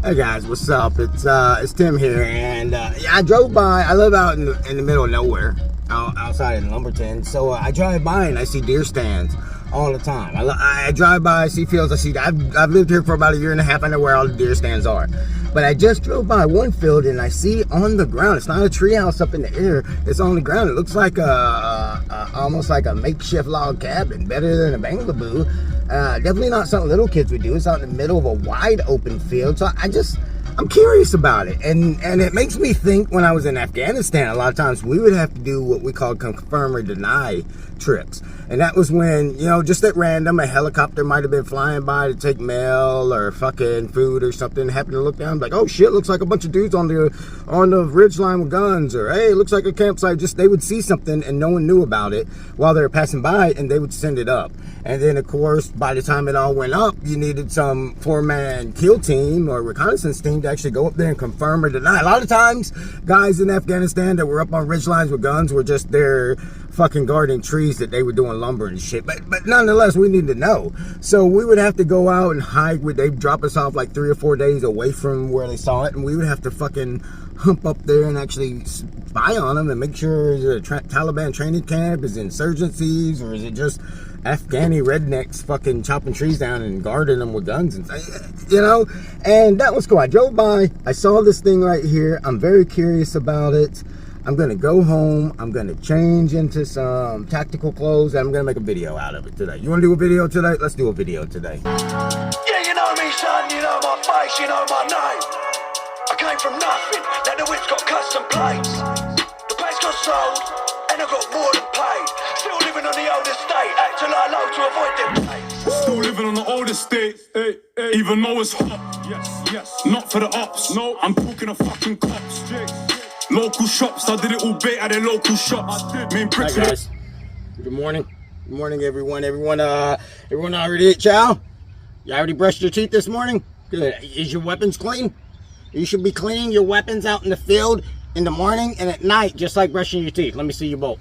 Hey guys, what's up? It's Tim here, and yeah, I drove by. I live out in the middle of nowhere, outside in Lumberton. So I drive by and I see deer stands all the time. I drive by, I see fields. I've lived here for about a year and a half. I know where all the deer stands are. But I just drove by one field and I see on the ground. It's not a treehouse up in the air. It's on the ground. It looks like almost like a makeshift log cabin. Better than a bungalow. Definitely not something little kids would do. It's out in the middle of a wide open field. So I'm curious about it. And it makes me think when I was in Afghanistan, a lot of times we would have to do what we call confirm or deny trips. And that was when, just at random, a helicopter might have been flying by to take mail or fucking food or something, happened to look down, like, oh shit, looks like a bunch of dudes on the ridge line with guns, or hey, looks like a campsite. Just they would see something and no one knew about it while they were passing by, and they would send it up. And then of course, by the time it all went up, you needed some 4-man kill team or reconnaissance team to actually go up there and confirm or deny. A lot of times, guys in Afghanistan that were up on ridge lines with guns were just there fucking guarding trees that they were doing lumber and shit. But nonetheless, we need to know. So we would have to go out and hike. They'd drop us off like 3 or 4 days away from where they saw it, and we would have to fucking hump up there and actually spy on them and make sure is it a Taliban training camp, is it insurgencies, or is it just Afghani rednecks fucking chopping trees down and guarding them with guns and and that was cool. I drove by, I saw this thing right here. I'm very curious about it. I'm gonna go home, I'm gonna change into some tactical clothes, and I'm gonna make a video out of it today. You wanna do a video today? Let's do a video today. Yeah, you know me, son, you know my face, you know my name. I came from nothing, now the whip's got custom plates. The place got sold, and I got more than paid. Still living on the old estate, act till I low to avoid them plates. Still living on the old estate, even though it's hot. Yes. Not for the ops, no, I'm talking to fucking cops. Local shops, I did it all bait at the local shops. Main bricks. Hi guys, good morning. Good morning, everyone. Everyone already ate chow? You already brushed your teeth this morning? Good. Is your weapons clean? You should be cleaning your weapons out in the field in the morning and at night, just like brushing your teeth. Let me see you both.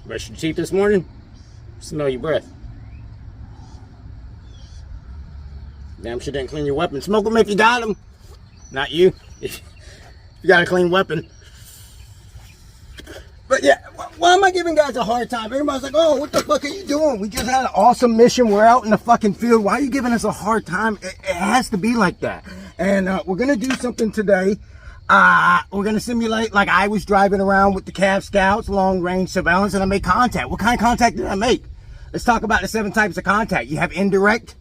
Brush your teeth this morning? Smell your breath. Damn sure didn't clean your weapon. Smoke them if you got them. Not you. You got a clean weapon. But yeah, why am I giving guys a hard time? Everybody's like, oh, what the fuck are you doing? We just had an awesome mission. We're out in the fucking field. Why are you giving us a hard time? It has to be like that. And we're going to do something today. We're going to simulate like I was driving around with the Cav Scouts, long range surveillance, and I made contact. What kind of contact did I make? Let's talk about the 7 types of contact. You have indirect.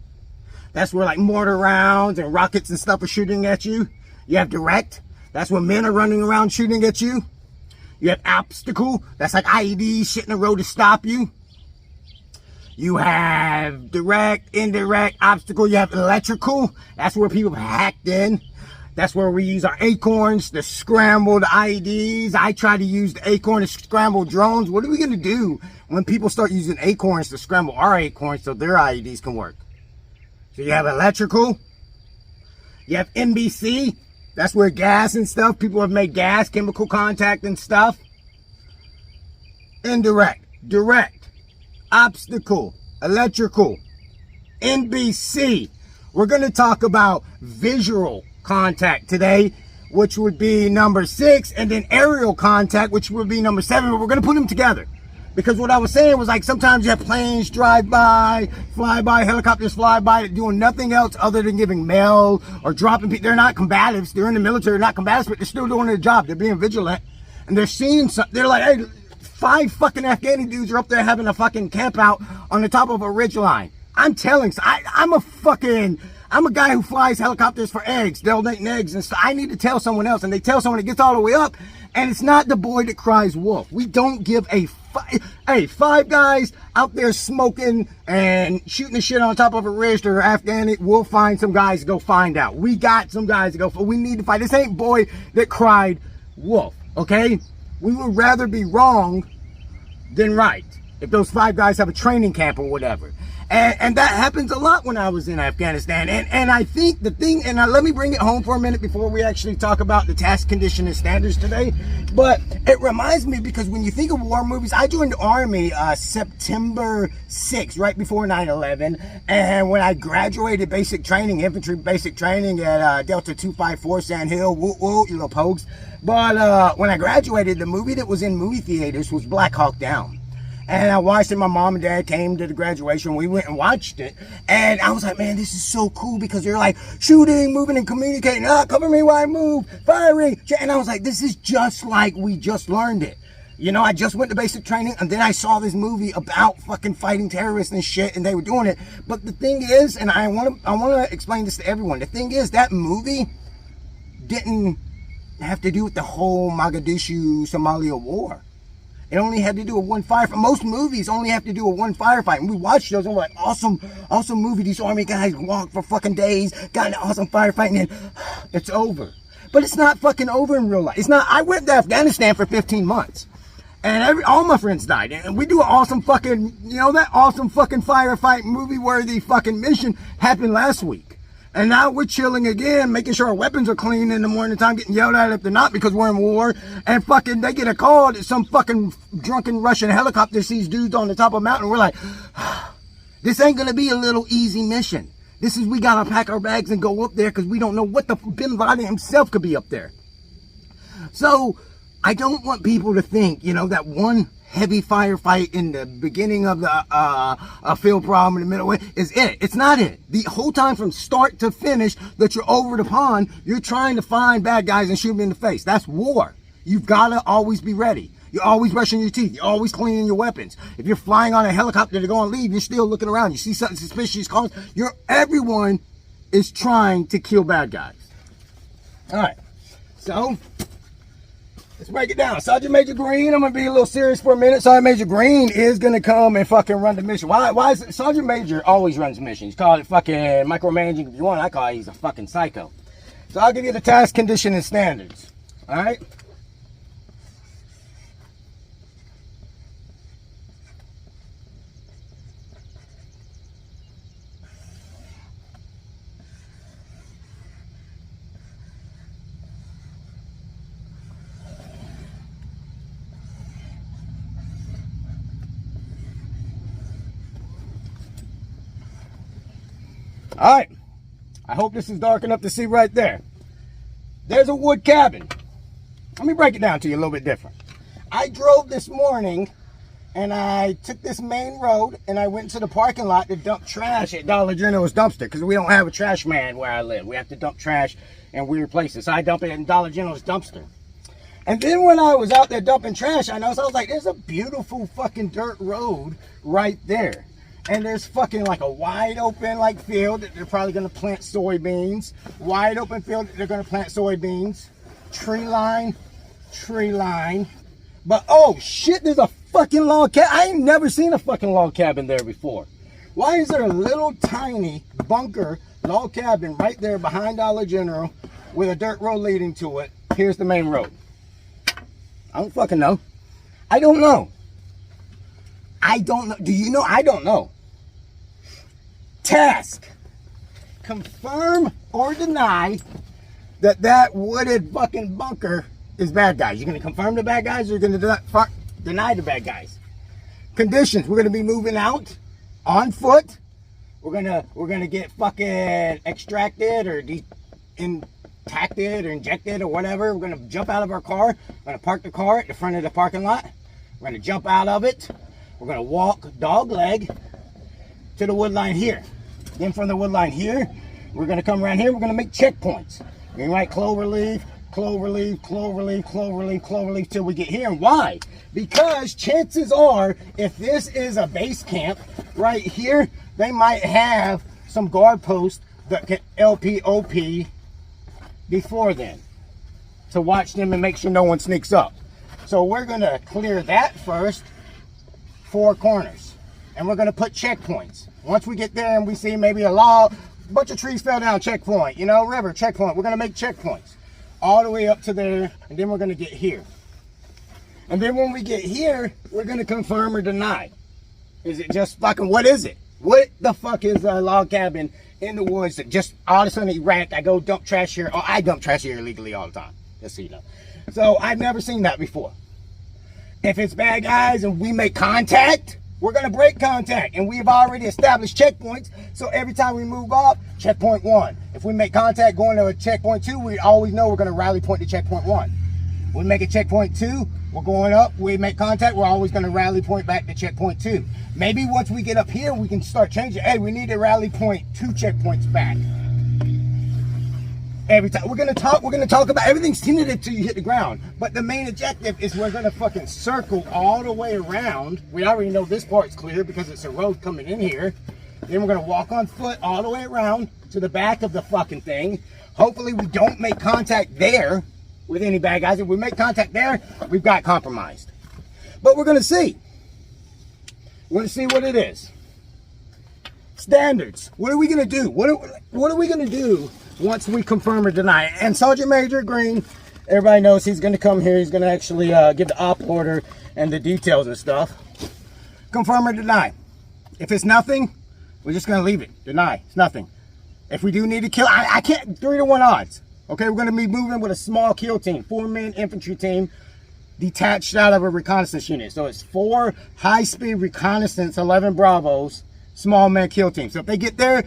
That's where like mortar rounds and rockets and stuff are shooting at you. You have direct. That's when men are running around shooting at you. You have obstacle. That's like IEDs shit in the road to stop you. You have direct, indirect, obstacle. You have electrical. That's where people have hacked in. That's where we use our acorns to scramble the IEDs. I try to use the acorn to scramble drones. What are we going to do when people start using acorns to scramble our acorns so their IEDs can work? So you have electrical. You have NBC. That's where gas and stuff, people have made gas, chemical contact and stuff. Indirect, direct, obstacle, electrical, NBC. We're going to talk about visual contact today, which would be number 6, and then aerial contact, which would be number 7, but we're going to put them together. Because what I was saying was like sometimes you have planes drive by, fly by, helicopters fly by, doing nothing else other than giving mail or dropping people. They're not combatives. They're in the military, not combatives, but they're still doing their job. They're being vigilant. And they're seeing something. They're like, hey, 5 fucking Afghani dudes are up there having a fucking camp out on the top of a ridge line. I'm telling, I'm a guy who flies helicopters for eggs, donating eggs and stuff. I need to tell someone else, and they tell someone, it gets all the way up, and it's not the boy that cries wolf. We don't give a hey, 5 guys out there smoking and shooting the shit on top of a ridge or Afghani. We'll find some guys to go find out. We got some guys to go. We need to fight. This ain't boy that cried wolf. Okay, we would rather be wrong than right. If those 5 guys have a training camp or whatever. And that happens a lot when I was in Afghanistan. And I think the thing, and let me bring it home for a minute before we actually talk about the task condition and standards today. But it reminds me, because when you think of war movies, I joined the Army September 6th, right before 9/11. And when I graduated basic training, infantry basic training at Delta 254 Sand Hill, woo woo, you little pokes. But when I graduated, the movie that was in movie theaters was Black Hawk Down. And I watched it. My mom and dad came to the graduation. We went and watched it. And I was like, man, this is so cool, because they're like shooting, moving, and communicating. Cover me while I move, firing. And I was like, this is just like we just learned it. You know, I just went to basic training, and then I saw this movie about fucking fighting terrorists and shit, and they were doing it. But the thing is, and I want to explain this to everyone. The thing is, that movie didn't have to do with the whole Mogadishu, Somalia war. It only had to do with one firefight. Most movies only have to do with one firefight. And we watched those and we're like, awesome movie. These Army guys walked for fucking days, got an awesome firefight, and then it's over. But it's not fucking over in real life. It's not. I went to Afghanistan for 15 months. And all my friends died. And we do an awesome fucking, you know, that awesome fucking firefight, movie-worthy fucking mission happened last week. And now we're chilling again, making sure our weapons are clean in the morning time, getting yelled at if they're not, because we're in war. And fucking, they get a call that some fucking drunken Russian helicopter sees dudes on the top of a mountain. We're like, this ain't gonna be a little easy mission. This is, we gotta pack our bags and go up there, because we don't know what the Bin Laden himself could be up there. So, I don't want people to think, you know, that one heavy firefight in the beginning of the field problem in the middle is it. It's not it. The whole time from start to finish that you're over the pond, you're trying to find bad guys and shoot them in the face. That's war. You've got to always be ready. You're always brushing your teeth. You're always cleaning your weapons. If you're flying on a helicopter to go and leave, you're still looking around. You see something suspicious, everyone is trying to kill bad guys. All right. So, let's break it down. Sergeant Major Green, I'm going to be a little serious for a minute. Sergeant Major Green is going to come and fucking run the mission. Why is it? Sergeant Major always runs missions. Call it fucking micromanaging if you want. I call it he's a fucking psycho. So I'll give you the task, condition, and standards. All right? All right, I hope this is dark enough to see right there. There's a wood cabin. Let me break it down to you a little bit different. I drove this morning and I took this main road and I went to the parking lot to dump trash at Dollar General's dumpster, because we don't have a trash man where I live. We have to dump trash in weird places. So I dump it in Dollar General's dumpster. And then when I was out there dumping trash, I was like, there's a beautiful fucking dirt road right there. And there's fucking like a wide open like field that they're probably gonna plant soybeans. Wide open field that they're gonna plant soybeans. Tree line. But oh shit, there's a fucking log cabin. I ain't never seen a fucking log cabin there before. Why is there a little tiny bunker log cabin right there behind Dollar General with a dirt road leading to it? Here's the main road. I don't fucking know. I don't know. Do you know? I don't know. Task. Confirm or deny that wooded fucking bunker is bad guys. You're going to confirm the bad guys, or you're going to deny the bad guys. Conditions. We're going to be moving out on foot. We're going to get fucking extracted or intacted or injected or whatever. We're going to jump out of our car. We're going to park the car at the front of the parking lot. We're going to jump out of it. We're going to walk dog leg to the wood line here. Then from the wood line here, we're going to come around here. We're going to make checkpoints. We're going to write cloverleaf, cloverleaf, cloverleaf, cloverleaf, cloverleaf till we get here. And why? Because chances are, if this is a base camp right here, they might have some guard posts that can LPOP before then to watch them and make sure no one sneaks up. So we're going to clear that first. 4 corners, and we're going to put checkpoints. Once we get there and we see maybe a bunch of trees fell down, checkpoint, you know, river, checkpoint, we're going to make checkpoints all the way up to there, and then we're going to get here. And then when we get here, we're going to confirm or deny. Is it just fucking, what is it? What the fuck is a log cabin in the woods that just all of a sudden erect? I go dump trash here. Oh, I dump trash here illegally all the time. Just so you know. So I've never seen that before. If it's bad guys and we make contact, we're going to break contact. And we've already established checkpoints. So every time we move off, checkpoint 1. If we make contact going to a checkpoint 2, we always know we're going to rally point to checkpoint 1. We make a checkpoint 2, we're going up, we make contact, we're always going to rally point back to checkpoint 2. Maybe once we get up here, we can start changing. Hey, we need to rally point 2 checkpoints back. Every time. We're going to talk about everything's tentative until you hit the ground. But the main objective is we're going to fucking circle all the way around. We already know this part's clear because it's a road coming in here. Then we're going to walk on foot all the way around to the back of the fucking thing. Hopefully we don't make contact there with any bad guys. If we make contact there, we've got compromised. But we're going to see. We're going to see what it is. Standards. What are we going to do? What are we going to do once we confirm or deny it? And Sergeant Major Green, everybody knows he's going to come here. He's going to actually give the op order and the details and stuff. Confirm or deny. If it's nothing, we're just going to leave it. Deny. It's nothing. If we do need to kill, I can't, 3-to-1 odds. Okay, we're going to be moving with a small kill team, 4-man infantry team detached out of a reconnaissance unit. So it's 4 high-speed reconnaissance, 11 Bravos, small man kill team. So if they get there,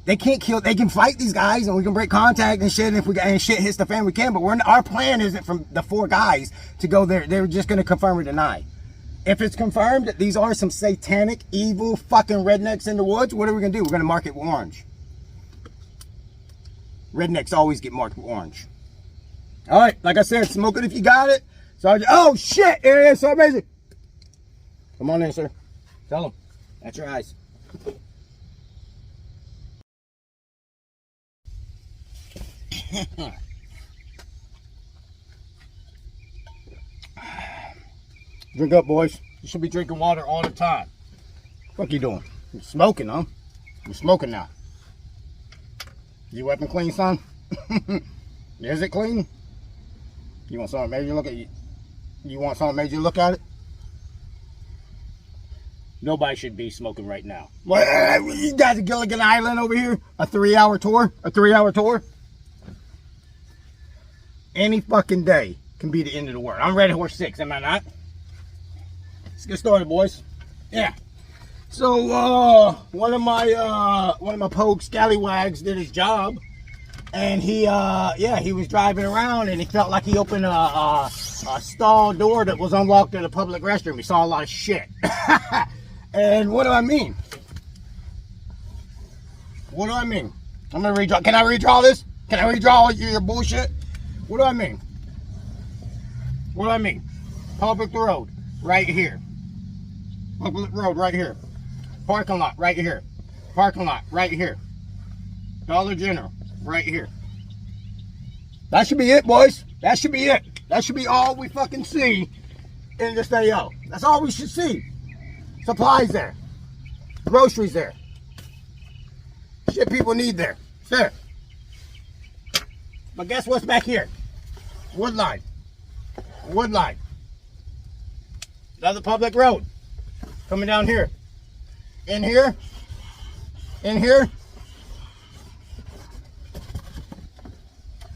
they can't kill, they can fight these guys and we can break contact and shit. And if we and shit hits the fan, we can. But our plan isn't from the 4 guys to go there. They're just going to confirm or deny. If it's confirmed that these are some satanic, evil fucking rednecks in the woods, what are we going to do? We're going to mark it with orange. Rednecks always get marked with orange. All right, like I said, smoke it if you got it. Sergeant, oh shit, it is so amazing. Come on in, sir. Tell them. That's your eyes. Drink up, boys. You should be drinking water all the time. What you doing? You're smoking, huh? You're smoking now. Your weapon clean, son? Is it clean? You want something major look at you? You want something major look at it? Nobody should be smoking right now. What? You guys at Gilligan Island over here? A 3-hour tour? A 3-hour tour? Any fucking day can be the end of the world. I'm Red Horse 6, am I not? Let's get started, boys. Yeah. So one of my pogue scallywags did his job, and he was driving around and he felt like he opened a stall door that was unlocked in a public restroom. He saw a lot of shit. And what do I mean? What do I mean? I'm gonna redraw. Can I redraw this? Can I redraw your bullshit? What do I mean? What do I mean? Public road right here. Public road right here. Parking lot right here. Parking lot right here. Dollar General right here. That should be it, boys. That should be it. That should be all we fucking see in this AO. That's all we should see. Supplies there. Groceries there. Shit people need there. It's there. But guess what's back here? Woodline. Woodline. Another public road. Coming down here. In here. In here.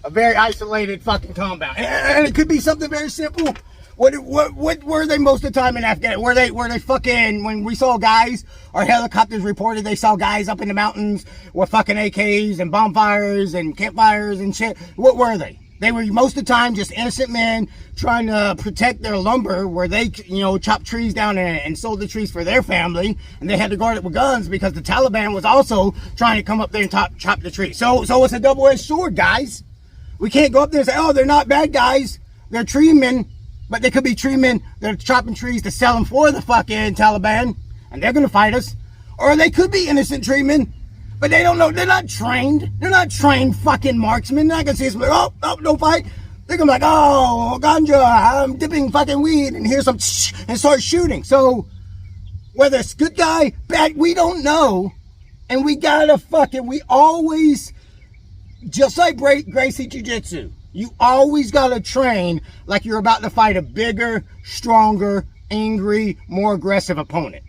A very isolated fucking compound. And it could be something very simple. What were they most of the time in Afghanistan? Were they fucking, when we saw guys, our helicopters reported they saw guys up in the mountains with fucking AKs and bonfires and campfires and shit. What were they? They were most of the time just innocent men trying to protect their lumber where they, you know, chopped trees down and sold the trees for their family. And they had to guard it with guns because the Taliban was also trying to come up there and chop the tree. So it's a double-edged sword, guys. We can't go up there and say, oh, they're not bad guys. They're tree men. But they could be tree men that are chopping trees to sell them for the fucking Taliban. And they're going to fight us. Or they could be innocent tree men. But they don't know. They're not trained. They're not trained fucking marksmen. They're not going to see us like, oh, don't fight. They're going to be like, oh, ganja, I'm dipping fucking weed. And here's some and start shooting. So whether it's good guy, bad, we don't know. And we got to fucking, we always, just like Gracie Jiu-Jitsu, you always got to train like you're about to fight a bigger, stronger, angry, more aggressive opponent.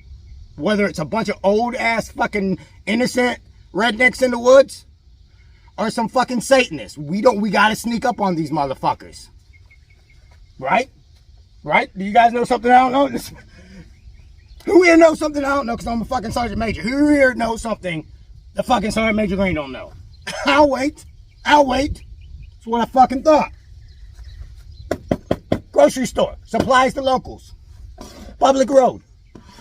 Whether it's a bunch of old ass fucking innocent rednecks in the woods or some fucking Satanists. We gotta sneak up on these motherfuckers. Right? Right? Do you guys know something I don't know? Who here knows something I don't know because I'm a fucking Sergeant Major? Who here knows something the fucking Sergeant Major Green don't know? I'll wait. That's what I fucking thought. Grocery store. Supplies to locals. Public road.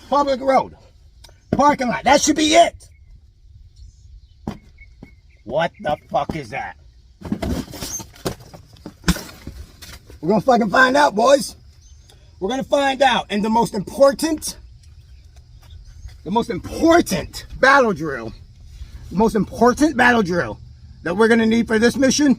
Parking lot. That should be it. What the fuck is that? We're gonna fucking find out, boys. We're gonna find out. And the most important battle drill that we're gonna need for this mission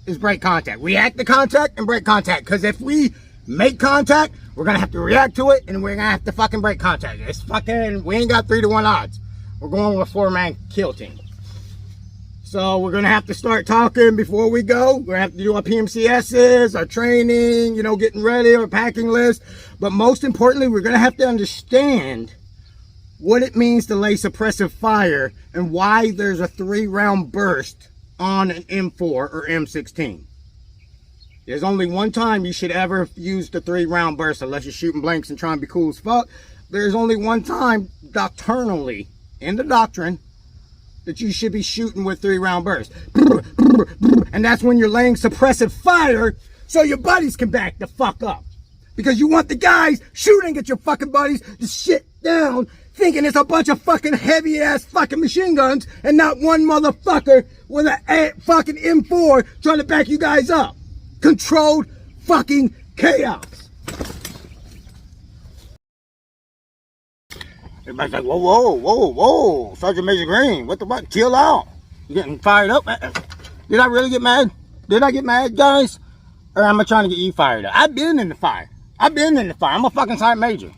is break contact. React to contact and break contact. Because if we make contact, we're gonna have to react to it and we're gonna have to fucking break contact. It's fucking, we ain't got 3-to-1 odds. We're going with a 4-man kill team. So we're gonna have to start talking before we go. We're gonna have to do our PMCSs, our training, you know, getting ready, our packing list. But most importantly, we're gonna have to understand what it means to lay suppressive fire and why there's a 3-round burst on an M4 or M16. There's only one time you should ever use the 3-round burst unless you're shooting blanks and trying to be cool as fuck. There's only one time doctrinally in the doctrine that you should be shooting with 3-round bursts. And that's when you're laying suppressive fire so your buddies can back the fuck up. Because you want the guys shooting at your fucking buddies to shit down thinking it's a bunch of fucking heavy ass fucking machine guns and not one motherfucker with a fucking M4 trying to back you guys up. Controlled fucking chaos. Everybody's like, whoa, Sergeant Major Green, what the fuck? Chill out. You getting fired up? Did I really get mad? Did I get mad, guys? Or am I trying to get you fired up? I've been in the fire. I'm a fucking Sergeant Major.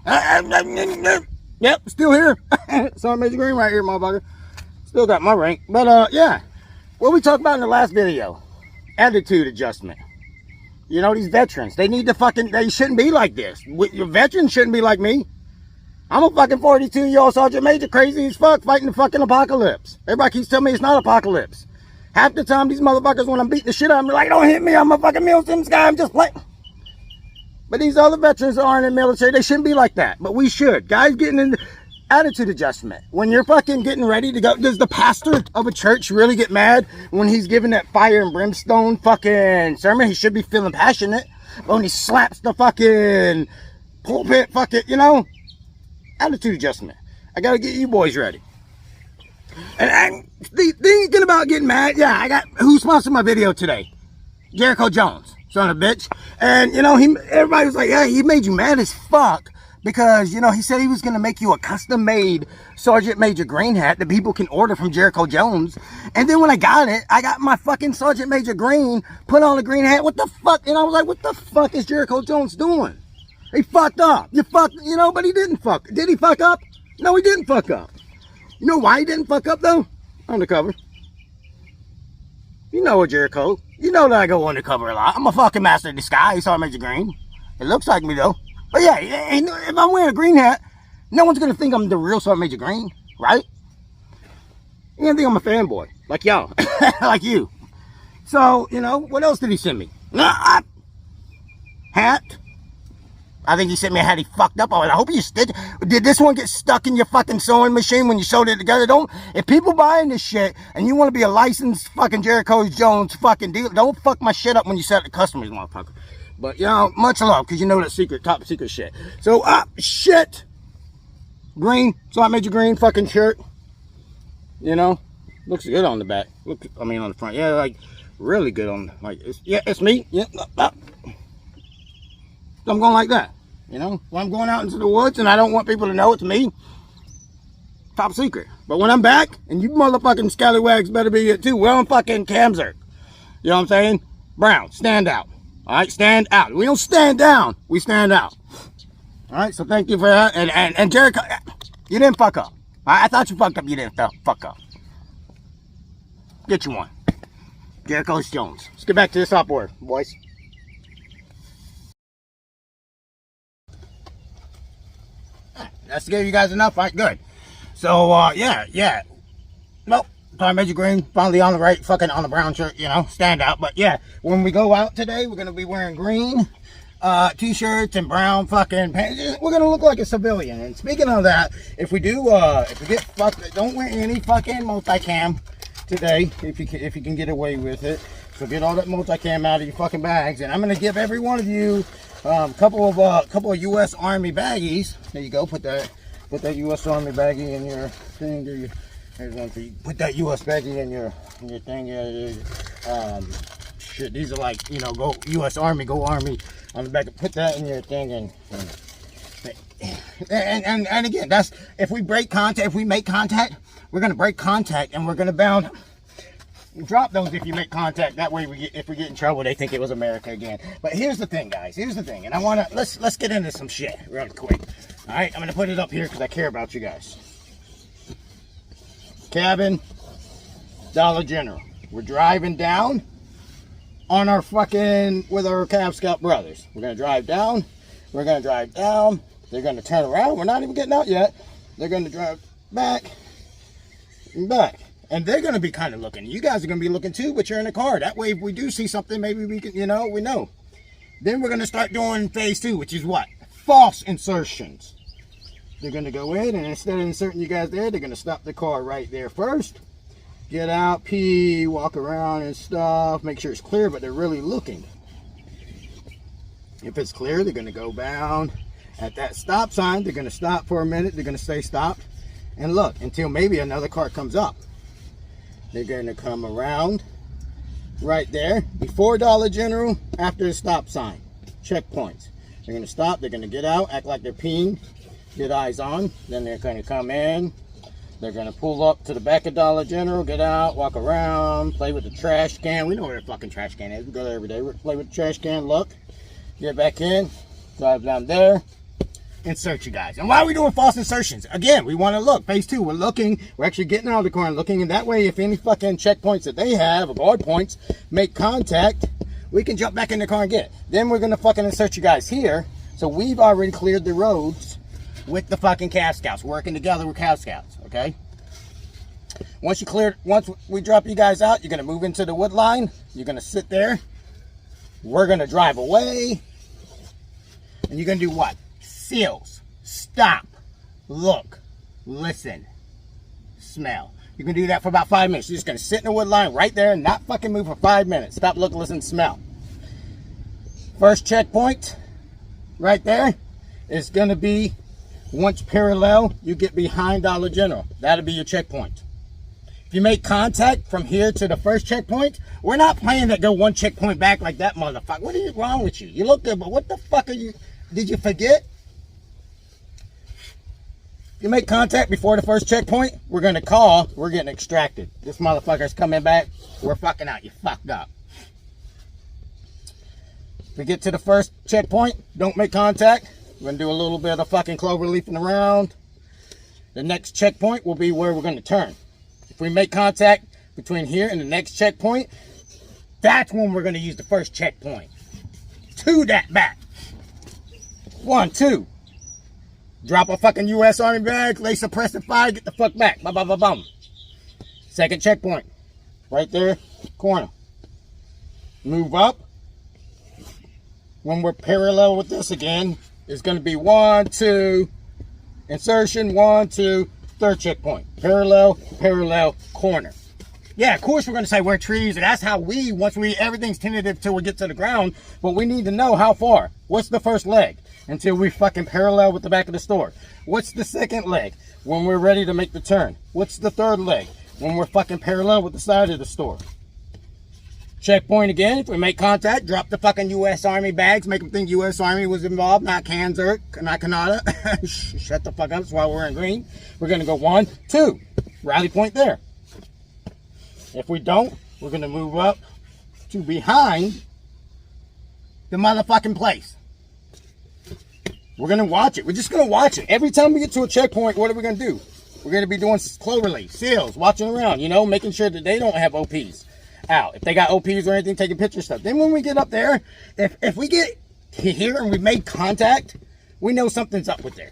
Yep, still here. Sergeant Major Green right here, motherfucker. Still got my rank. But, yeah. What we talked about in the last video. Attitude adjustment. You know, these veterans, they need to fucking, they shouldn't be like this. Your veterans shouldn't be like me. I'm a fucking 42-year-old Sergeant Major, crazy as fuck, fighting the fucking apocalypse. Everybody keeps telling me it's not apocalypse. Half the time, these motherfuckers, when I'm beating the shit out of them, they're like, don't hit me, I'm a fucking Mill Sims guy, I'm just playing. But these other veterans that aren't in the military, they shouldn't be like that. But we should. Guys getting in attitude adjustment. When you're fucking getting ready to go, does the pastor of a church really get mad when he's giving that fire and brimstone fucking sermon? He should be feeling passionate. But when he slaps the fucking pulpit, you know? Attitude adjustment. I gotta get you boys ready. And thinking about getting mad, yeah, I got, who sponsored my video today? Jericho Jones, son of a bitch. And, you know, everybody was like, yeah, he made you mad as fuck. Because, you know, he said he was gonna make you a custom-made Sergeant Major Green hat that people can order from Jericho Jones. And then when I got it, I got my fucking Sergeant Major Green, put on a green hat. What the fuck? And I was like, what the fuck is Jericho Jones doing? He fucked up. You know, but he didn't fuck. Did he fuck up? No, he didn't fuck up. You know why he didn't fuck up, though? Undercover. You know what, Jericho. You know that I go undercover a lot. I'm a fucking master of disguise, Sergeant Major Green. It looks like me, though. But yeah, if I'm wearing a green hat, no one's going to think I'm the real Sergeant Major Green, right? You're going to think I'm a fanboy, like y'all, like you. So, you know, what else did he send me? Hat. I think he sent me a hat he fucked up on. I hope you stitched. Did this one get stuck in your fucking sewing machine when you sewed it together? If people buying this shit and you want to be a licensed fucking Jericho Jones fucking dealer, don't fuck my shit up when you sell it to customers, motherfucker. But, you know, much love, because you know that top secret shit. So, shit. Green. So I made you green fucking shirt. You know, looks good on the back. On the front. Yeah, like, really good on, like, it's me. Yeah, so I'm going like that. You know, when I'm going out into the woods and I don't want people to know it's me, top secret. But when I'm back, and you motherfucking scallywags better be it too, we're on fucking Kamzerk. You know what I'm saying? Brown, stand out. All right, stand out. We don't stand down, we stand out. All right, so thank you for that. And Jericho, you didn't fuck up. I thought you fucked up, you didn't fuck up. Get you one. Jericho Jones. Let's get back to this opera, boys. That's to give you guys enough. All right, good. So, yeah. Nope. Sorry, Major Green, finally on the right, fucking on the brown shirt, you know, stand out. But yeah, when we go out today, we're gonna be wearing green t-shirts and brown fucking pants. We're gonna look like a civilian. And speaking of that, if we get fucked, don't wear any fucking multicam today if you can get away with it. So get all that multicam out of your fucking bags, and I'm gonna give every one of you a couple of U.S. Army baggies. There you go. Put that U.S. Army baggie in your thing. There's one for you. Put that U.S. baggie in your thing. Yeah. Shit. These are like, you know, go U.S. Army, go Army on the back. Put that in your thing, and again, that's if we break contact. If we make contact, we're gonna break contact, and we're gonna bound. Drop those if you make contact. That way, if we get in trouble, they think it was America again. But here's the thing, guys. Here's the thing, and I wanna let's get into some shit real quick. All right, I'm gonna put it up here because I care about you guys. Cabin, Dollar General. We're driving down on our fucking with our Cab Scout brothers. We're gonna drive down. We're gonna drive down. They're gonna turn around. We're not even getting out yet. They're gonna drive back and back. And they're going to be kind of looking. You guys are going to be looking too, but you're in the car. That way, if we do see something, maybe we can, you know, we know. Then we're going to start doing phase 2, which is what? False insertions. They're going to go in, and instead of inserting you guys there, they're going to stop the car right there first. Get out, pee, walk around and stuff. Make sure it's clear, but they're really looking. If it's clear, they're going to go down at that stop sign. They're going to stop for a minute. They're going to stay stopped and look until maybe another car comes up. They're going to come around right there before Dollar General, after the stop sign. Checkpoints. They're going to stop. They're going to get out, act like they're peeing, get eyes on. Then they're going to come in. They're going to pull up to the back of Dollar General, get out, walk around, play with the trash can. We know where the fucking trash can is. We go there every day. We play with the trash can, look, get back in, drive down there. Insert you guys. And why are we doing false insertions? Again, we want to look. Phase 2, we're looking. We're actually getting out of the car and looking. And that way, if any fucking checkpoints that they have, or guard points, make contact, we can jump back in the car and get it. Then we're going to fucking insert you guys here. So we've already cleared the roads with the fucking Cab Scouts, working together with Cab Scouts, okay? Once we drop you guys out, you're going to move into the wood line. You're going to sit there. We're going to drive away. And you're going to do what? Seals. Stop. Look. Listen. Smell. You can do that for about 5 minutes. You're just going to sit in the wood line right there and not fucking move for 5 minutes. Stop, look, listen, smell. First checkpoint right there is going to be once parallel, you get behind Dollar General. That'll be your checkpoint. If you make contact from here to the first checkpoint, we're not playing that go one checkpoint back like that, motherfucker. What is wrong with you? You look good, but what the fuck are you? Did you forget? If you make contact before the first checkpoint, we're going to call. We're getting extracted. This motherfucker's coming back. We're fucking out. You fucked up. If we get to the first checkpoint, don't make contact. We're going to do a little bit of fucking clover leafing around. The next checkpoint will be where we're going to turn. If we make contact between here and the next checkpoint, that's when we're going to use the first checkpoint. To that back. 1, 2. Drop a fucking U.S. Army bag, lay suppressive fire, get the fuck back. Bum, bum, bum, bum. Second checkpoint. Right there, corner. Move up. When we're parallel with this again, it's going to be 1, 2. Insertion, 1, 2. Third checkpoint. Parallel, parallel, corner. Yeah, of course we're going to say we're trees, and that's how everything's tentative till we get to the ground, but we need to know how far. What's the first leg? Until we fucking parallel with the back of the store. What's the second leg? When we're ready to make the turn. What's the third leg? When we're fucking parallel with the side of the store. Checkpoint again. If we make contact, drop the fucking U.S. Army bags, make them think U.S. Army was involved, not Kanzerk, not Canada. Shut the fuck up, that's why we're in green. We're going to go 1, 2. Rally point there. If we don't, we're going to move up to behind the motherfucking place. We're going to watch it. We're just going to watch it. Every time we get to a checkpoint, what are we going to do? We're going to be doing cloverleaf, seals, watching around, you know, making sure that they don't have OPs out. If they got OPs or anything, taking picture stuff. Then when we get up there, if we get here and we made contact, we know something's up with there.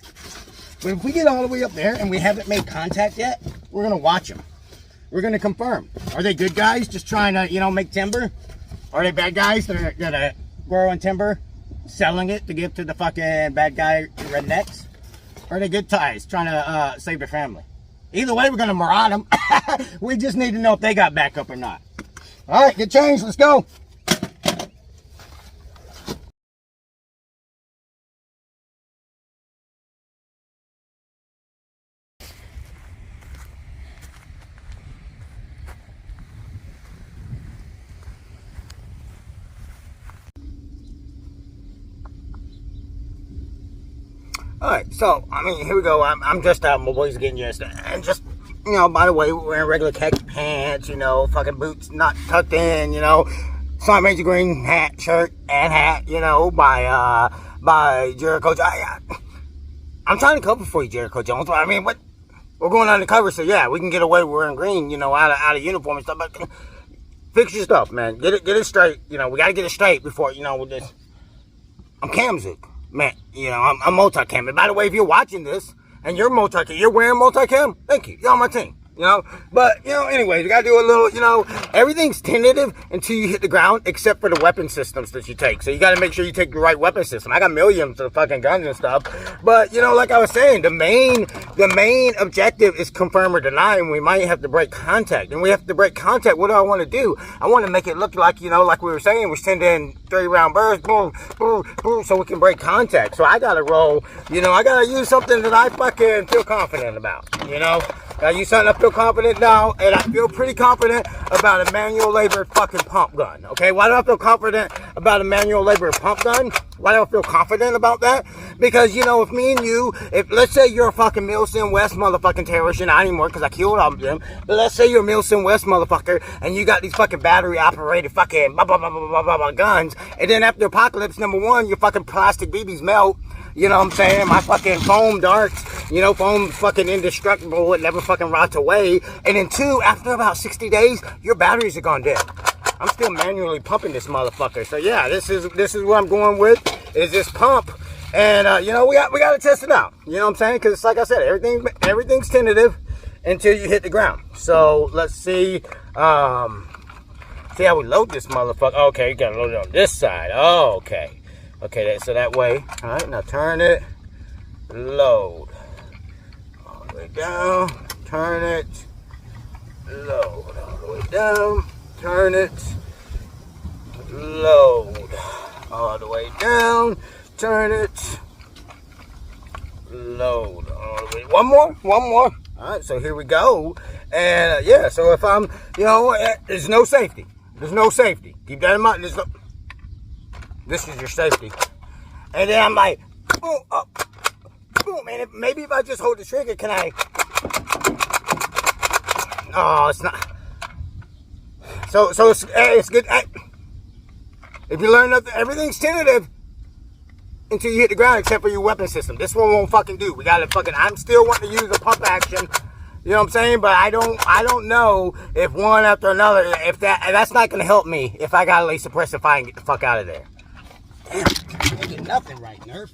But if we get all the way up there and we haven't made contact yet, we're gonna watch them. We're gonna confirm. Are they good guys just trying to, you know, make timber? Are they bad guys that are growing timber, selling it to give to the fucking bad guy rednecks? Or are they good ties trying to save their family? Either way, we're gonna maraud them. We just need to know if they got backup or not. All right, get changed. Let's go. All right, so, I mean, here we go. I'm dressed out. My boys are getting dressed. And just, you know, by the way, we're wearing regular khaki pants, you know, fucking boots not tucked in, you know. Sergeant Major Green shirt and hat, you know, by Jericho. I'm trying to cover for you, Jericho Jones. I mean, what? We're going undercover, so yeah, we can get away with wearing green, you know, out of uniform and stuff. But fix your stuff, man. Get it straight. You know, we got to get it straight before, you know, with this. I'm Camzook. Man, you know, I'm multicam. And by the way, if you're watching this and you're multicam, you're wearing multicam, thank you. You're on my team, you know. But, you know, anyways, you got to do a little, you know, everything's tentative until you hit the ground except for the weapon systems that you take. So you got to make sure you take the right weapon system. I got millions of fucking guns and stuff. But, you know, like I was saying, the main objective is confirm or deny, and we might have to break contact. And we have to break contact. What do I want to do? I want to make it look like, you know, like we were saying, we're sending 3-round bursts, boom, boom, boom, so we can break contact. So I got to roll, you know, I got to use something that I fucking feel confident about, you know. I use something I feel confident now, and I feel pretty confident about a manual labor fucking pump gun, okay? Why do I feel confident about a manual labor pump gun? Why do I feel confident about that? Because, you know, if me and you, if let's say you're a fucking Milson West motherfucking terrorist, you're not anymore because I killed all of them, but let's say you're a Milson West motherfucker, and you got these fucking battery-operated fucking guns, and then after apocalypse number 1, your fucking plastic BBs melt. You know what I'm saying? My fucking foam darts, you know, foam fucking indestructible. It never fucking rots away. And then 2, after about 60 days, your batteries are gone dead. I'm still manually pumping this motherfucker. So yeah, this is what I'm going with, is this pump. And, you know, we got to test it out. You know what I'm saying? Because like I said, everything's tentative until you hit the ground. So let's see. See how we load this motherfucker. Okay, you got to load it on this side. Oh, okay. Okay, so that way. All right, now turn it, load. All the way down, turn it, load. All the way down, turn it, load. All the way down, turn it, load. All the way. One more. All right, so here we go. And yeah, so if I'm, you know, there's no safety. There's no safety. Keep that in mind. This is your safety. And then I'm like, boom, up, boom. And maybe if I just hold the trigger, can I? Oh, it's not. So it's good. If you learn nothing, everything's tentative until you hit the ground, except for your weapon system. This one won't fucking do. We gotta fucking. I'm still wanting to use the pump action. You know what I'm saying? But I don't know if one after another. If that's not gonna help me. If I gotta lay suppressive fire and get the fuck out of there. Damn, I get nothing right, Nerf.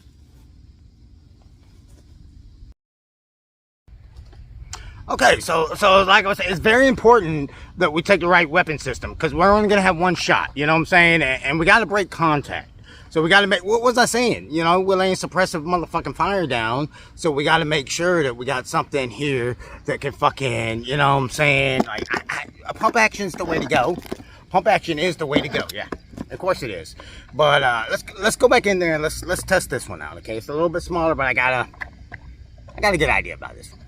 Okay, so like I was saying, it's very important that we take the right weapon system because we're only gonna have one shot. You know what I'm saying? And we gotta break contact. So we gotta make. What was I saying? You know, we're laying suppressive motherfucking fire down. So we gotta make sure that we got something here that can fucking. You know what I'm saying? Like, a pump action's the way to go. Pump action is the way to go. Yeah. Of course it is, but let's go back in there and let's test this one out. Okay, it's a little bit smaller, but I got a good idea about this one.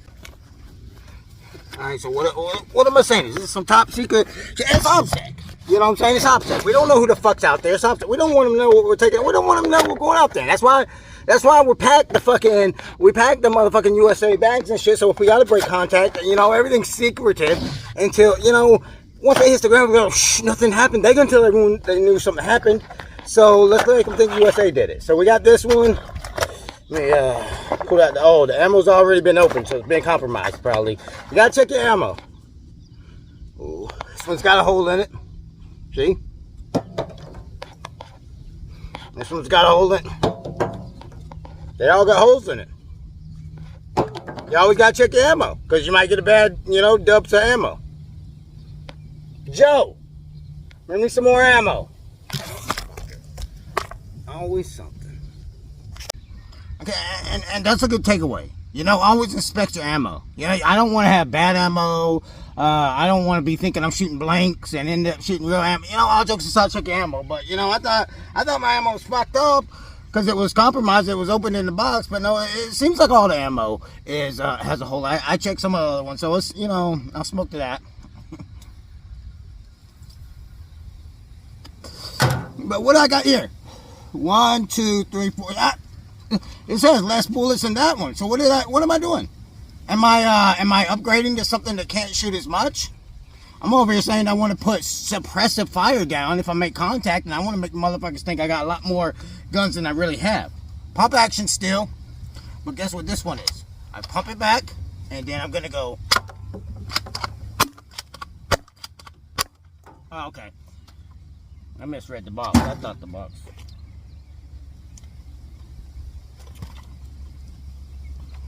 All right, so what am I saying? Is this some top secret? It's OPSEC. You know what I'm saying? It's OPSEC. We don't know who the fuck's out there. It's OPSEC. We don't want them to know what we're taking. We don't want them to know we're going out there. That's why we packed the motherfucking USA bags and shit. So if we gotta break contact, you know, everything's secretive until, you know. Once they hit the ground, we go, shh, nothing happened. They're going to tell everyone they knew something happened. So let's make them think USA did it. So we got this one. Let me pull out the ammo's already been opened, so it's been compromised probably. You got to check your ammo. Ooh, this one's got a hole in it. See? This one's got a hole in it. They all got holes in it. You always gotta check your ammo, because you might get a bad, dump to ammo. Joe, bring me some more ammo. Always something. Okay, and that's a good takeaway. Always inspect your ammo. I don't want to have bad ammo. I don't want to be thinking I'm shooting blanks and end up shooting real ammo. All jokes aside, check your ammo. But I thought my ammo was fucked up because it was compromised. It was open in the box. But no, it seems like all the ammo has a hole. I checked some of the other ones, so it's I'll smoke to that. But what I got here? 1, 2, 3, 4. It says less bullets than that one. So what am I doing? Am I upgrading to something that can't shoot as much? I'm over here saying I want to put suppressive fire down if I make contact, and I want to make motherfuckers think I got a lot more guns than I really have. Pump action still, but guess what this one is? I pump it back, and then I'm gonna go. Oh, okay. I misread the box. I thought the box.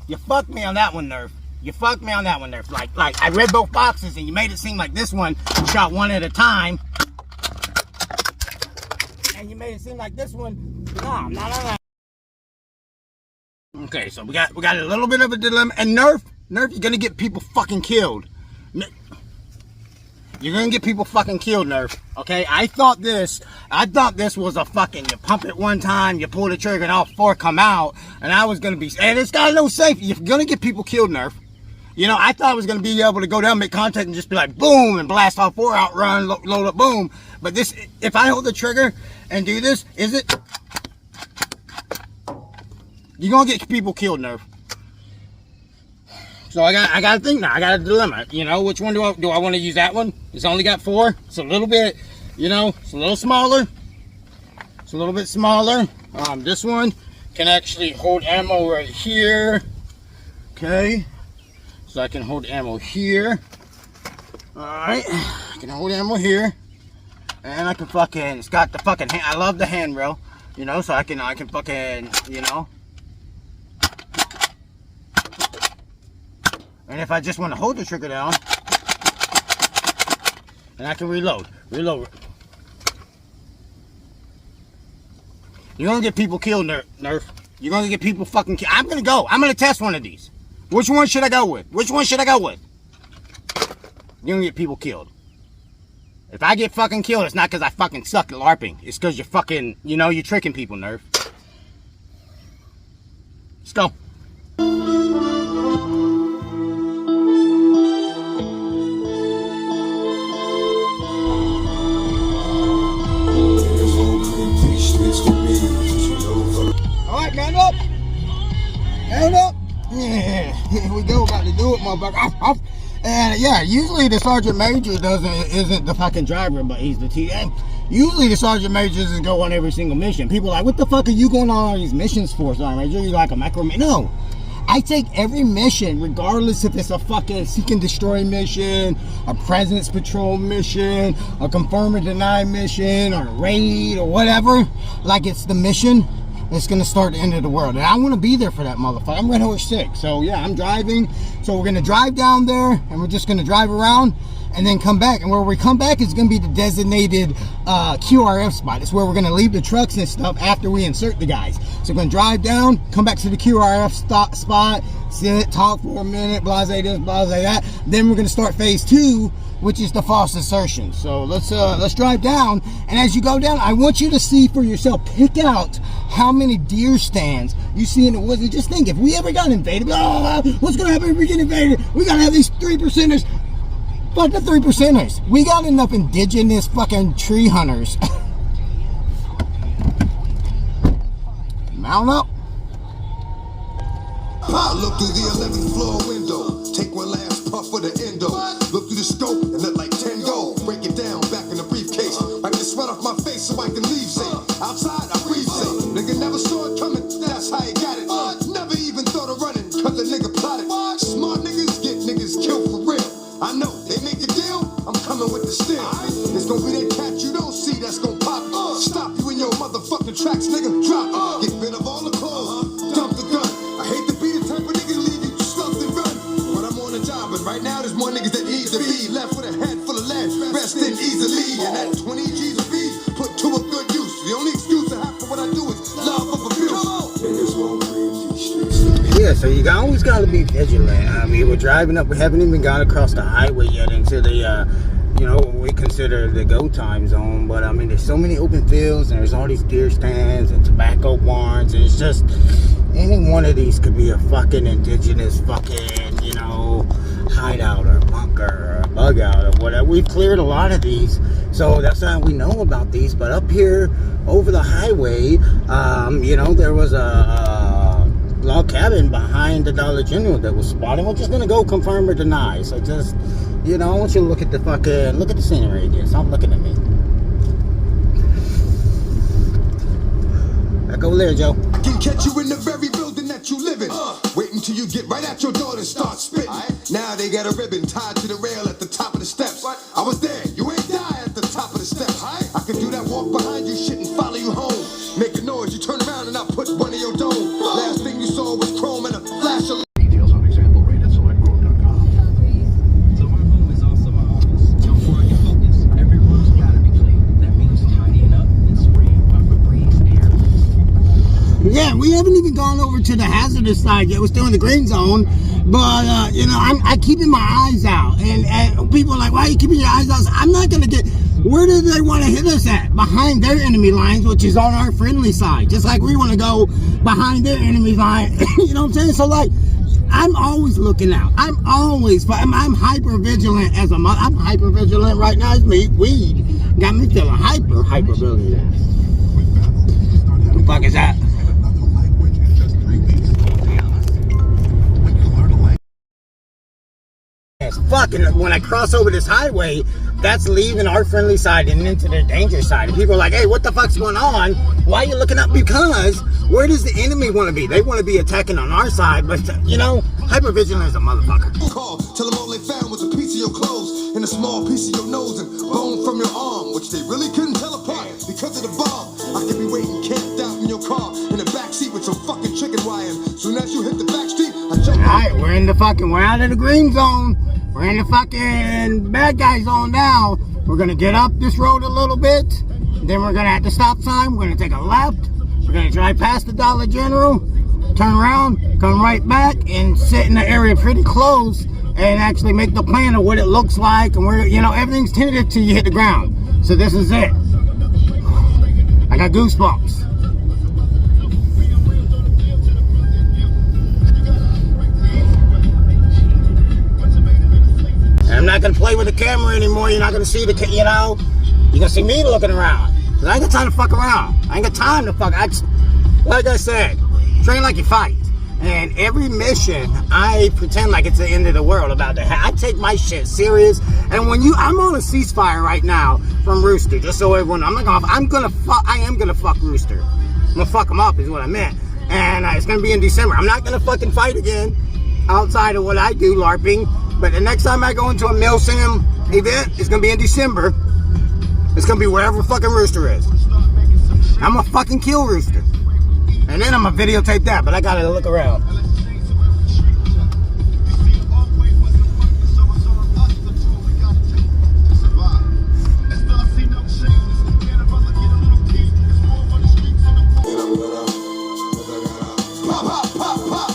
You fucked me on that one, Nerf. You fucked me on that one, Nerf. Like I read both boxes and you made it seem like this one shot one at a time. And you made it seem like this one, no. Okay, so we got a little bit of a dilemma. And Nerf, you're gonna get people fucking killed. You're gonna get people fucking killed, Nerf. Okay, I thought this was a fucking, you pump it one time, you pull the trigger, and all 4 come out, and I was gonna be, and it's got no safety. You're gonna get people killed, Nerf. I thought I was gonna be able to go down, make contact, and just be like, boom, and blast all 4 out, run, load up, boom. But this, if I hold the trigger and do this, you're gonna get people killed, Nerf. So I got to think now. I got a dilemma. Which one do I want to use? That one? It's only got 4. It's a little bit, it's a little smaller. It's a little bit smaller. This one can actually hold ammo right here. Okay. So I can hold ammo here. Alright. I can hold ammo here. And I can fucking, it's got the fucking hand. I love the handrail. So I can fucking, And if I just want to hold the trigger down, and I can reload. You're gonna get people killed, Nerf. You're gonna get people fucking killed. I'm gonna test one of these. Which one should I go with? You're gonna get people killed. If I get fucking killed, it's not because I fucking suck at LARPing. It's because you're fucking, you're tricking people, Nerf. Let's go. Alright, man up! Hand up! Yeah, here we go, about to do it, motherfucker. And yeah, usually the sergeant major isn't the fucking driver, but he's the TM. Usually the sergeant major doesn't go on every single mission. People are like, what the fuck are you going on all these missions for, sergeant major? You like a micro? No. I take every mission, regardless if it's a fucking seek and destroy mission, a presence patrol mission, a confirm or deny mission, or a raid, or whatever. Like it's the mission that's gonna start the end of the world. And I wanna be there for that motherfucker. I'm Red Horse 6. So yeah, I'm driving. So we're gonna drive down there, and we're just gonna drive around, and then come back. And where we come back is gonna be the designated QRF spot. It's where we're gonna leave the trucks and stuff after we insert the guys. So we're gonna drive down, come back to the QRF spot, sit, talk for a minute, blase this, blase that. Then we're gonna start phase 2, which is the false insertion. So let's drive down, and as you go down, I want you to see for yourself, pick out how many deer stands you see in the woods. And just think, if we ever got invaded, what's gonna happen if we get invaded? We gotta have these 3%ers. Fuck the 3%ers. We got enough indigenous fucking tree hunters. Mount up. I look through the 11th floor window, take one last puff of the endo, look through the scope and let like 10 go, break it down back in the briefcase, I can sweat off my face so I can leave safe, outside I breathe safe, nigga never saw it coming, that's how you got it, never even thought of running, cause the nigga plotted, smart niggas get niggas killed for real, I know, they make a deal, I'm coming with the steel, it's gonna be that cat you don't see that's gonna pop, stop you in your motherfucking tracks, nigga, drop it, get rid of all the clothes, dump the gun, I hate to be the type of nigga leave you stuffed and so you always got to be vigilant. I mean, we're driving up. We haven't even gone across the highway yet into the, what we consider the go time zone. But I mean, there's so many open fields, and there's all these deer stands and tobacco barns, and it's just any one of these could be a fucking indigenous fucking, hideout or bunker or a bug out or whatever. We've cleared a lot of these, so that's how we know about these. But up here over the highway, there was a log cabin behind the Dollar General that was spotted. We're just gonna go confirm or deny. So just, I want you to look at the scenery again. Stop looking at me. Back over there, Joe. I can catch you in the very building that you live in. Wait until you get right at your door and start spitting. Now they got a ribbon tied to the rail at the top of the steps. I was there, you ain't die at the top of the steps. I can do that walk behind you shit and follow you home. Make a noise, you turn around and I put one in your dome. Last thing you saw was chrome and a flash of Details on example rate at selectquote.com. So my room is also my office. Before I get focused, every room's gotta be clean. That means tidying up and spraying my Febreze air. Yeah, we haven't even gone over to the hazardous side yet. We're still in the green zone. But, I'm keeping my eyes out. And people are like, why are you keeping your eyes out? I'm not going to get... Where do they want to hit us at? Behind their enemy lines, which is on our friendly side. Just like we want to go behind their enemy line. You know what I'm saying? So, like, I'm always looking out. I'm hyper vigilant as a mother. I'm hyper vigilant right now. It's me. Weed got me feeling hyper vigilant. What the fuck is that? Fucking when I cross over this highway, that's leaving our friendly side and into the danger side. And people are like, hey, what the fuck's going on? Why are you looking up? Because where does the enemy want to be? They want to be attacking on our side, but hypervigilant is a motherfucker. call. Tell them all they found was a piece of your clothes and a small piece of your nose and bone from your arm, which they really couldn't tell apart because of the bomb. I could be waiting camped out in your car in the backseat with some fucking chicken wire. Soon as you hit the back street, I jump. Alright, we're out of the green zone. We're in the fucking bad guy zone now. We're gonna get up this road a little bit. Then we're gonna at the stop sign. We're gonna take a left. We're gonna drive past the Dollar General, turn around, come right back, and sit in the area pretty close and actually make the plan of what it looks like. And where, everything's tinted till you hit the ground. So this is it. I got goosebumps. I'm not gonna play with the camera anymore. You're not gonna see you're gonna see me looking around. Cause I ain't got time to fuck around. I ain't got time to fuck. Like I said, train like you fight. And every mission, I pretend like it's the end of the world about that. I take my shit serious. And I'm on a ceasefire right now from Rooster. Just so everyone, I am gonna fuck Rooster. I'm gonna fuck him up is what I meant. And it's gonna be in December. I'm not gonna fucking fight again outside of what I do, LARPing. But the next time I go into a Milsim event, it's gonna be in December. It's gonna be wherever fucking Rooster is. I'm gonna fucking kill Rooster. And then I'm gonna videotape that, but I gotta look around.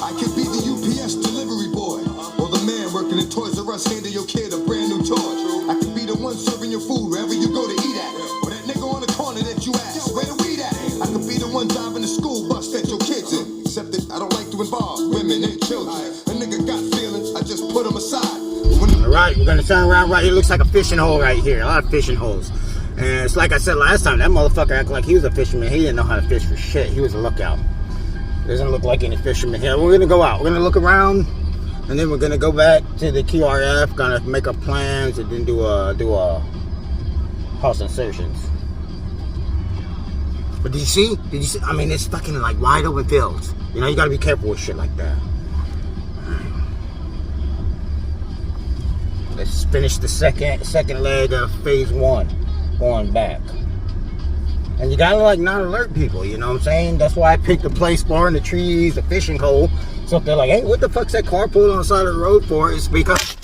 I could be the UPS delivery boy, or the man working in Toys R Us handing your kid a brand new toy. I could be the one serving your food wherever you go to eat at, or that nigga on the corner that you ask, where the weed at? I could be the one driving the school bus that your kids in, except that I don't like to involve women and children. A nigga got feelings, I just put them aside. Alright, we're gonna turn around right here. It looks like a fishing hole right here. A lot of fishing holes. And it's like I said last time, that motherfucker acted like he was a fisherman. He didn't know how to fish for shit. He was a lookout. Doesn't look like any fisherman here. We're gonna go out. We're gonna look around, and then we're gonna go back to the QRF. Gonna make our plans, and then do a house insertions. But did you see? I mean, it's fucking like wide open fields. You gotta be careful with shit like that. Let's finish the second leg of phase 1, going back. And you gotta not alert people, you know what I'm saying? That's why I picked a place far in the trees, a fishing hole. So if they're like, hey, what the fuck's that car pulled on the side of the road for? It's because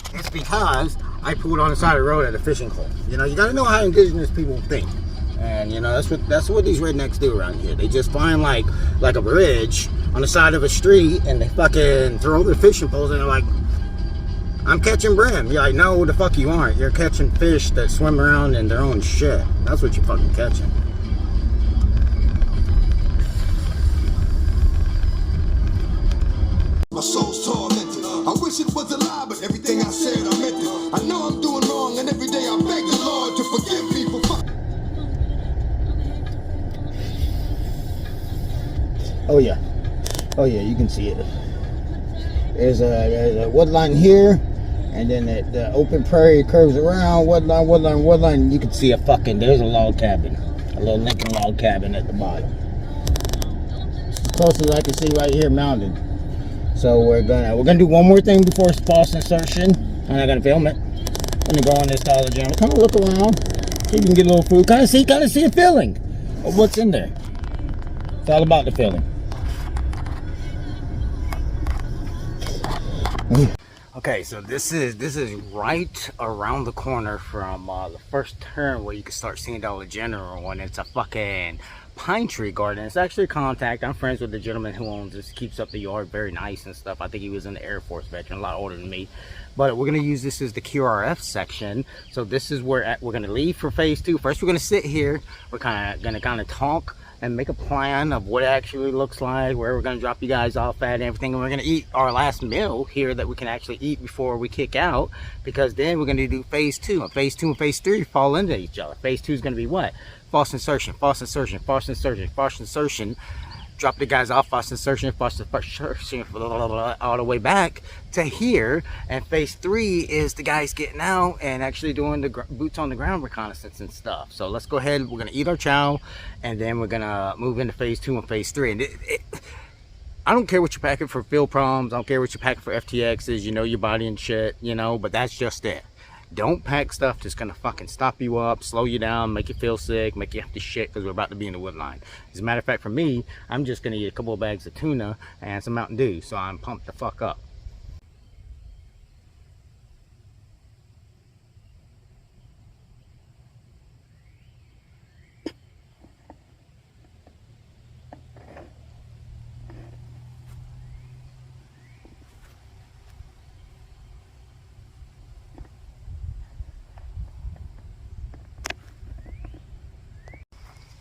I pulled on the side of the road at a fishing hole. You gotta know how indigenous people think. And you know, that's what these rednecks do around here. They just find like a bridge on the side of a street, and they fucking throw their fishing poles, and they're like, I'm catching brim. You're like, no, the fuck you aren't. You're catching fish that swim around in their own shit. That's what you're fucking catching. My soul's tormented. I wish it was a lie, but everything I said, I meant it. I know I'm doing wrong, and every day I beg the Lord to forgive me for fucking. Oh yeah, you can see it. There's a woodline here, and then the open prairie curves around, woodline. You can see there's a log cabin, a little Lincoln log cabin at the bottom. It's as close as I can see right here, mounted. So we're gonna do one more thing before false insertion. I'm not gonna film it. I'm gonna go on this Dollar General, kind of look around, see if you can get a little food, kind of see a feeling of what's in there. It's all about the feeling. Okay, so this is right around the corner from the first turn where you can start seeing Dollar General, and it's a fucking pine tree garden. It's actually a contact. I'm friends with the gentleman who owns this. Keeps up the yard very nice and stuff. I think he was in the Air Force veteran, a lot older than me. But we're gonna use this as the QRF section. So this is where we're gonna leave for phase 2. First, we're gonna sit here. We're gonna talk and make a plan of what it actually looks like, where we're gonna drop you guys off at and everything. And we're gonna eat our last meal here that we can actually eat before we kick out, because then we're gonna do phase 2. And phase 2 and phase 3 fall into each other. Phase 2 is gonna be what? False insertion, false insertion, false insertion, false insertion. Drop the guys off, false insertion, false insertion, all the way back to here. And phase 3 is the guys getting out and actually doing the boots on the ground reconnaissance and stuff. So let's go ahead. We're gonna eat our chow, and then we're gonna move into phase 2 and phase 3. And I don't care what you're packing for field problems. I don't care what you're packing for FTXs. You know your body and shit, you know. But that's just it. Don't pack stuff that's gonna fucking stop you up, slow you down, make you feel sick, make you have to shit, because we're about to be in the wood line. As a matter of fact, for me, I'm just gonna eat a couple of bags of tuna and some Mountain Dew, so I'm pumped the fuck up.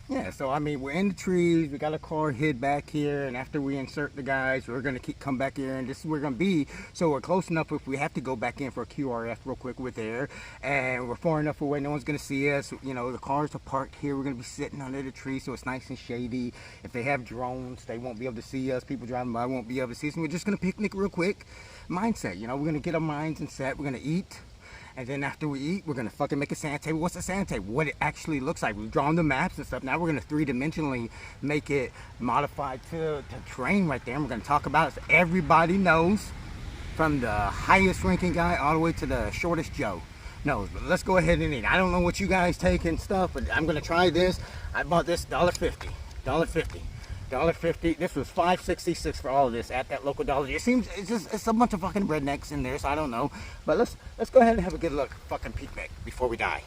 Yeah, so I mean, we're in the trees, we got a car hid back here, and after we insert the guys, we're gonna come back here, and this is where we're gonna be, so we're close enough if we have to go back in for a QRF real quick with air, and we're far enough away, no one's gonna see us. You know, the cars are parked here, we're gonna be sitting under the tree, so it's nice and shady. If they have drones, they won't be able to see us. People driving by won't be able to see us, and we're just gonna picnic real quick. Mindset, you know, we're gonna get our minds and set, we're gonna eat. And then after we eat, we're gonna fucking make a sand table. What's a sand table? What it actually looks like. We've drawn the maps and stuff. Now we're gonna 3-dimensionally make it modified to terrain right there. And we're gonna talk about it so everybody knows, from the highest ranking guy all the way to the shortest Joe knows. But let's go ahead and eat. I don't know what you guys take and stuff, but I'm gonna try this. I bought this $1.50. $1.50. This was $5.66 for all of this at that local Dollar. It seems it's a bunch of fucking rednecks in there, so I don't know. But let's go ahead and have a good look, fucking picnic before we die.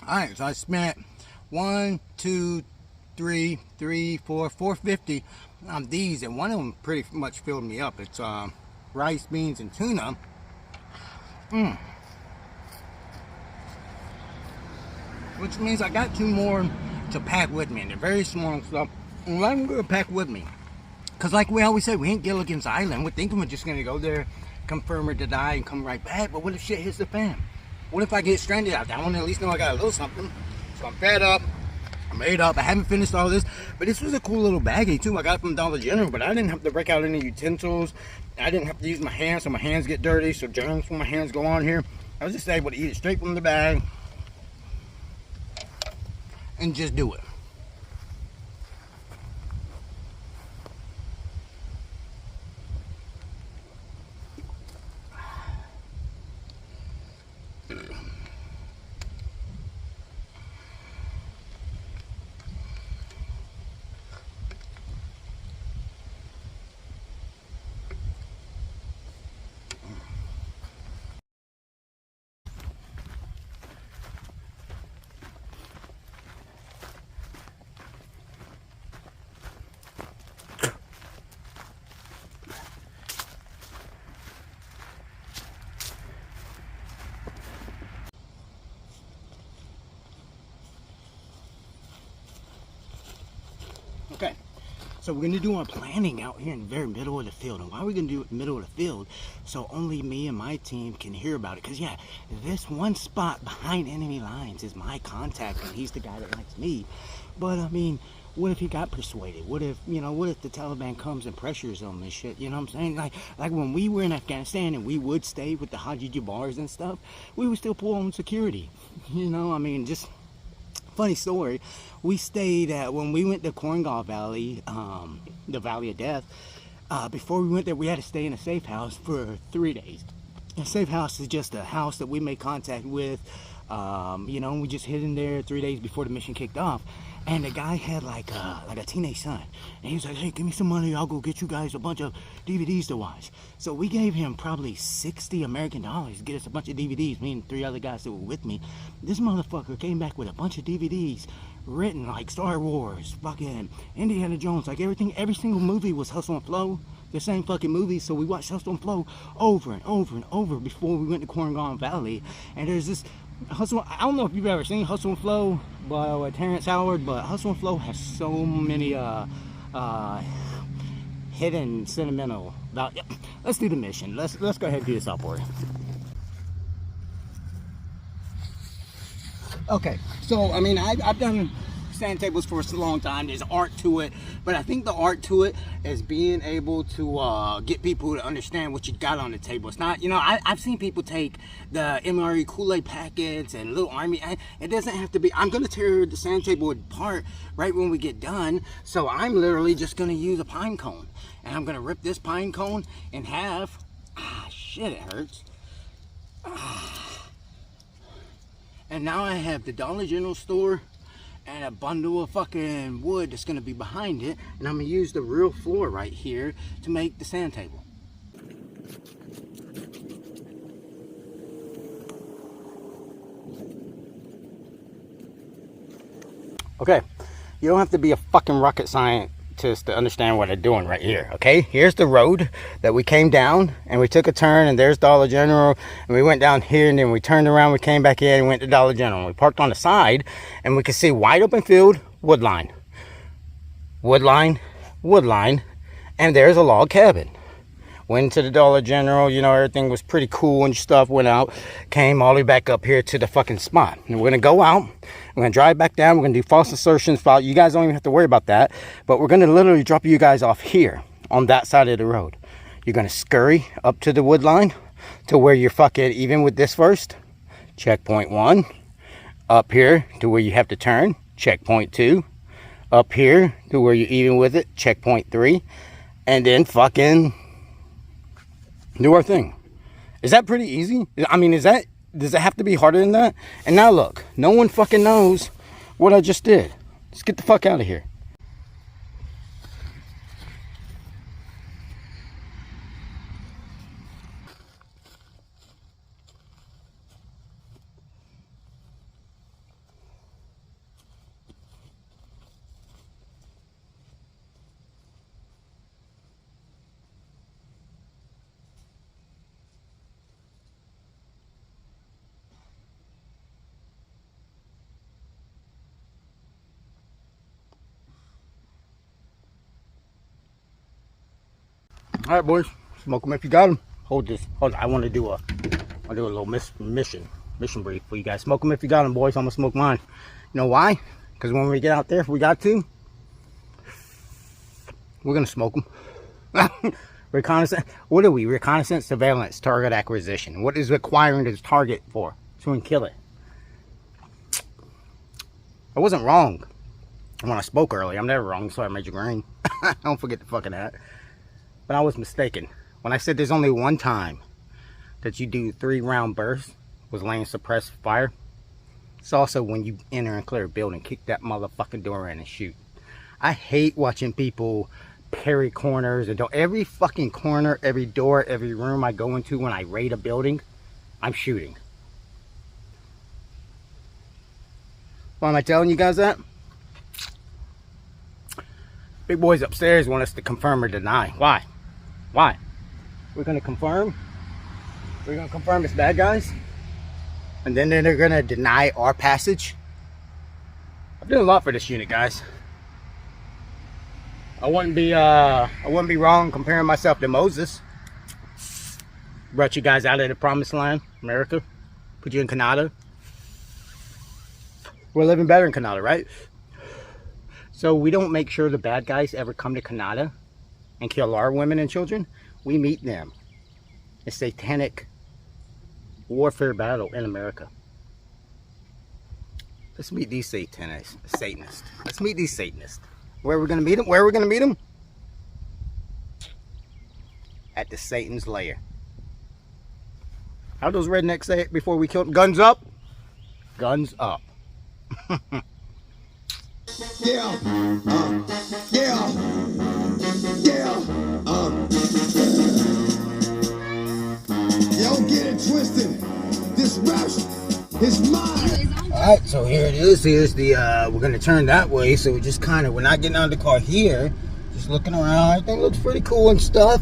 Alright, so I spent $4.50 on these, and one of them pretty much filled me up. It's rice, beans, and tuna. Which means I got 2 more to pack with me, and they're very small and stuff. And I'm gonna pack with me, because like we always say, we ain't Gilligan's Island. We're thinking we're just gonna go there, confirm or deny, and come right back. But what if shit hits the fan? What if I get stranded out there? I want to at least know I got a little something. So I'm fed up. I'm ate up. I haven't finished all this. But this was a cool little baggie too. I got it from Dollar General, but I didn't have to break out any utensils. I didn't have to use my hands, so my hands get dirty, so germs from my hands go on here. I was just able to eat it straight from the bag and just do it. Okay, so we're gonna do our planning out here in the very middle of the field. And why are we gonna do it in the middle of the field? So only me and my team can hear about it. Cause yeah, this one spot behind enemy lines is my contact, and he's the guy that likes me. But I mean, what if he got persuaded? What if, you know, what if the Taliban comes and pressures him and shit? You know what I'm saying? Like when we were in Afghanistan and we would stay with the Haji Jabars and stuff, we would still pull on security. You know, I mean, just funny story. We stayed at, when we went to Korengal Valley, the Valley of Death, before we went there, we had to stay in a safe house for 3 days. A safe house is just a house that we made contact with, you know, and we just hid in there 3 days before the mission kicked off. And the guy had like a teenage son, and he was like, hey, give me some money, I'll go get you guys a bunch of DVDs to watch. So we gave him probably 60 American dollars to get us a bunch of DVDs, me and 3 other guys that were with me. This motherfucker came back with a bunch of DVDs written like Star Wars, fucking Indiana Jones, like everything. Every single movie was Hustle and Flow, the same fucking movie. So we watched Hustle and Flow over and over and over before we went to Korengal Valley. And there's this Hustle, I don't know if you've ever seen Hustle and Flow by Terrence Howard, but Hustle and Flow has so many hidden sentimental about. Yep. Let's do the mission. Let's go ahead and do this upward. Okay, so I mean, I've done sand tables for a long time. There's art to it, but I think the art to it is being able to get people to understand what you got on the table. It's not, you know, I've seen people take the MRE Kool-Aid packets and little army. It doesn't have to be. I'm gonna tear the sand table apart right when we get done. So I'm literally just gonna use a pine cone, and I'm gonna rip this pine cone in half. Ah, shit, it hurts. And now I have the Dollar General store and a bundle of fucking wood that's gonna be behind it, and I'm gonna use the real floor right here to make the sand table. Okay, you don't have to be a fucking rocket scientist to understand what I'm doing right here. Okay, here's the road that we came down, and we took a turn, and there's Dollar General, and we went down here, and then we turned around, we came back in and went to Dollar General. We parked on the side, and we could see wide open field, wood line, wood line, wood line, and there's a log cabin. Went to the Dollar General, you know, everything was pretty cool and stuff. Went out, came all the way back up here to the fucking spot. And we're gonna go out, we're gonna drive back down, we're gonna do false assertions. You guys don't even have to worry about that. But we're gonna literally drop you guys off here on that side of the road. You're gonna scurry up to the wood line to where you're fucking even with this first. Checkpoint 1. Up here to where you have to turn. Checkpoint 2. Up here to where you're even with it. Checkpoint 3. And then fucking do our thing. Is that pretty easy? I mean, does it have to be harder than that? And now look, no one fucking knows what I just did. Let's get the fuck out of here. All right, boys, smoke them if you got them. Hold this. Hold on. I want to do a little mission brief for you guys. Smoke them if you got them, boys. I'm gonna smoke mine. You know why? Because when we get out there, if we got to, we're gonna smoke them. Reconnaissance. What are we? Reconnaissance, surveillance, target acquisition. What is requiring this target for? So we can kill it. I wasn't wrong when I spoke earlier. I'm never wrong. Sorry, Major Green. Don't forget the fucking that. But I was mistaken. When I said there's only one time that you do 3-round bursts was laying suppressed fire. It's also when you enter and clear a building, kick that motherfucking door in and shoot. I hate watching people parry corners and every fucking corner, every door, every room I go into when I raid a building, I'm shooting. Why am I telling you guys that? Big boys upstairs want us to confirm or deny. Why? Why? We're gonna confirm. We're gonna confirm it's bad guys, and then they're gonna deny our passage. I've done a lot for this unit, guys. I wouldn't be wrong comparing myself to Moses. Brought you guys out of the promised land, America. Put you in Canada. We're living better in Canada, right? So we don't make sure the bad guys ever come to Canada and kill our women and children. We meet them. A satanic warfare battle in America. Let's meet these Satanists. Let's meet these Satanists. Where are we going to meet them? Where are we going to meet them? At the Satan's lair. How those rednecks say it before we kill them? Guns up. Guns up. Yeah, Yo, get it twisted. This rap is mine. Alright, so here it is. Here's the, we're going to turn that way. So we're not getting out of the car here. Just looking around. Everything looks pretty cool and stuff.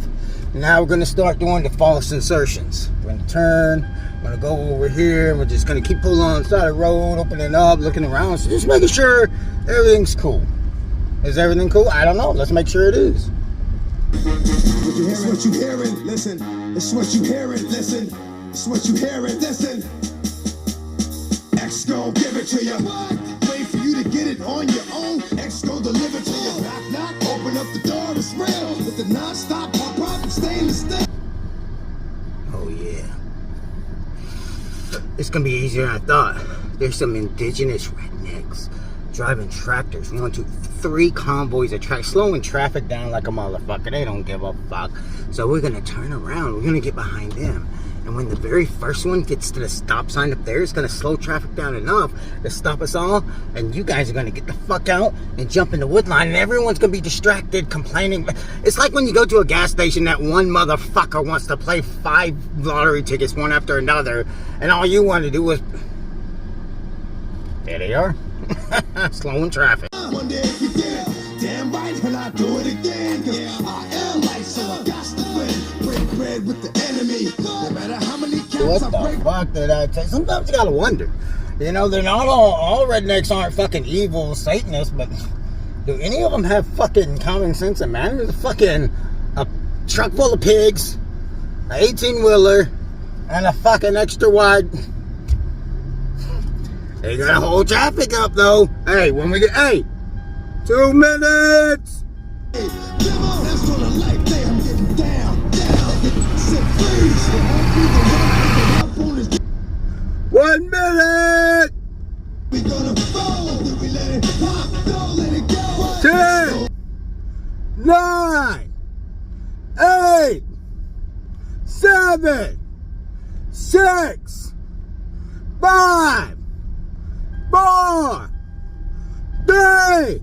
Now we're going to start doing the false insertions. We're going to turn. I'm going to go over here. We're just going to keep pulling on the side of the road, opening up, looking around. So just making sure everything's cool. Is everything cool? I don't know. Let's make sure it is. It's what you hearing, listen. It's what you hearing, listen. It's what you hearing, listen. X gon' give it to you. Wait for you to get it on your own. X gon' deliver to you. Knock, knock, open up the door, it's real. With the non-stop pop, stay in the state. Oh yeah. It's gonna be easier than I thought. There's some indigenous rednecks driving tractors. 1, 2, 3 convoys of tractors, slowing traffic down like a motherfucker. They don't give a fuck. So we're gonna turn around. We're gonna get behind them. And when the very first one gets to the stop sign up there, it's gonna slow traffic down enough to stop us all. And you guys are gonna get the fuck out and jump in the wood line, and everyone's gonna be distracted, complaining. It's like when you go to a gas station, that one motherfucker wants to play 5 lottery tickets one after another, and all you want to do is, there they are, slowing traffic. One day if you did it, damn right, and I do it again. Cause I am like, so I got to win. Break bread with the enemy. No matter how many counts What I the break. fuck did I say? Sometimes you gotta wonder. You know, they're not all rednecks aren't fucking evil Satanists, but do any of them have fucking common sense and manners? A truck full of pigs, an 18-wheeler, and a fucking extra wide. They gotta hold traffic up though. Hey, when we get 2 minutes. Hey, come on, that's on a life day. I'm getting down. Sit freeze. Up on this. 1 minute. We gonna fall. Then we let it pop. Don't let it go. 10, 9, 8, 7, 6, 5, 4, 3,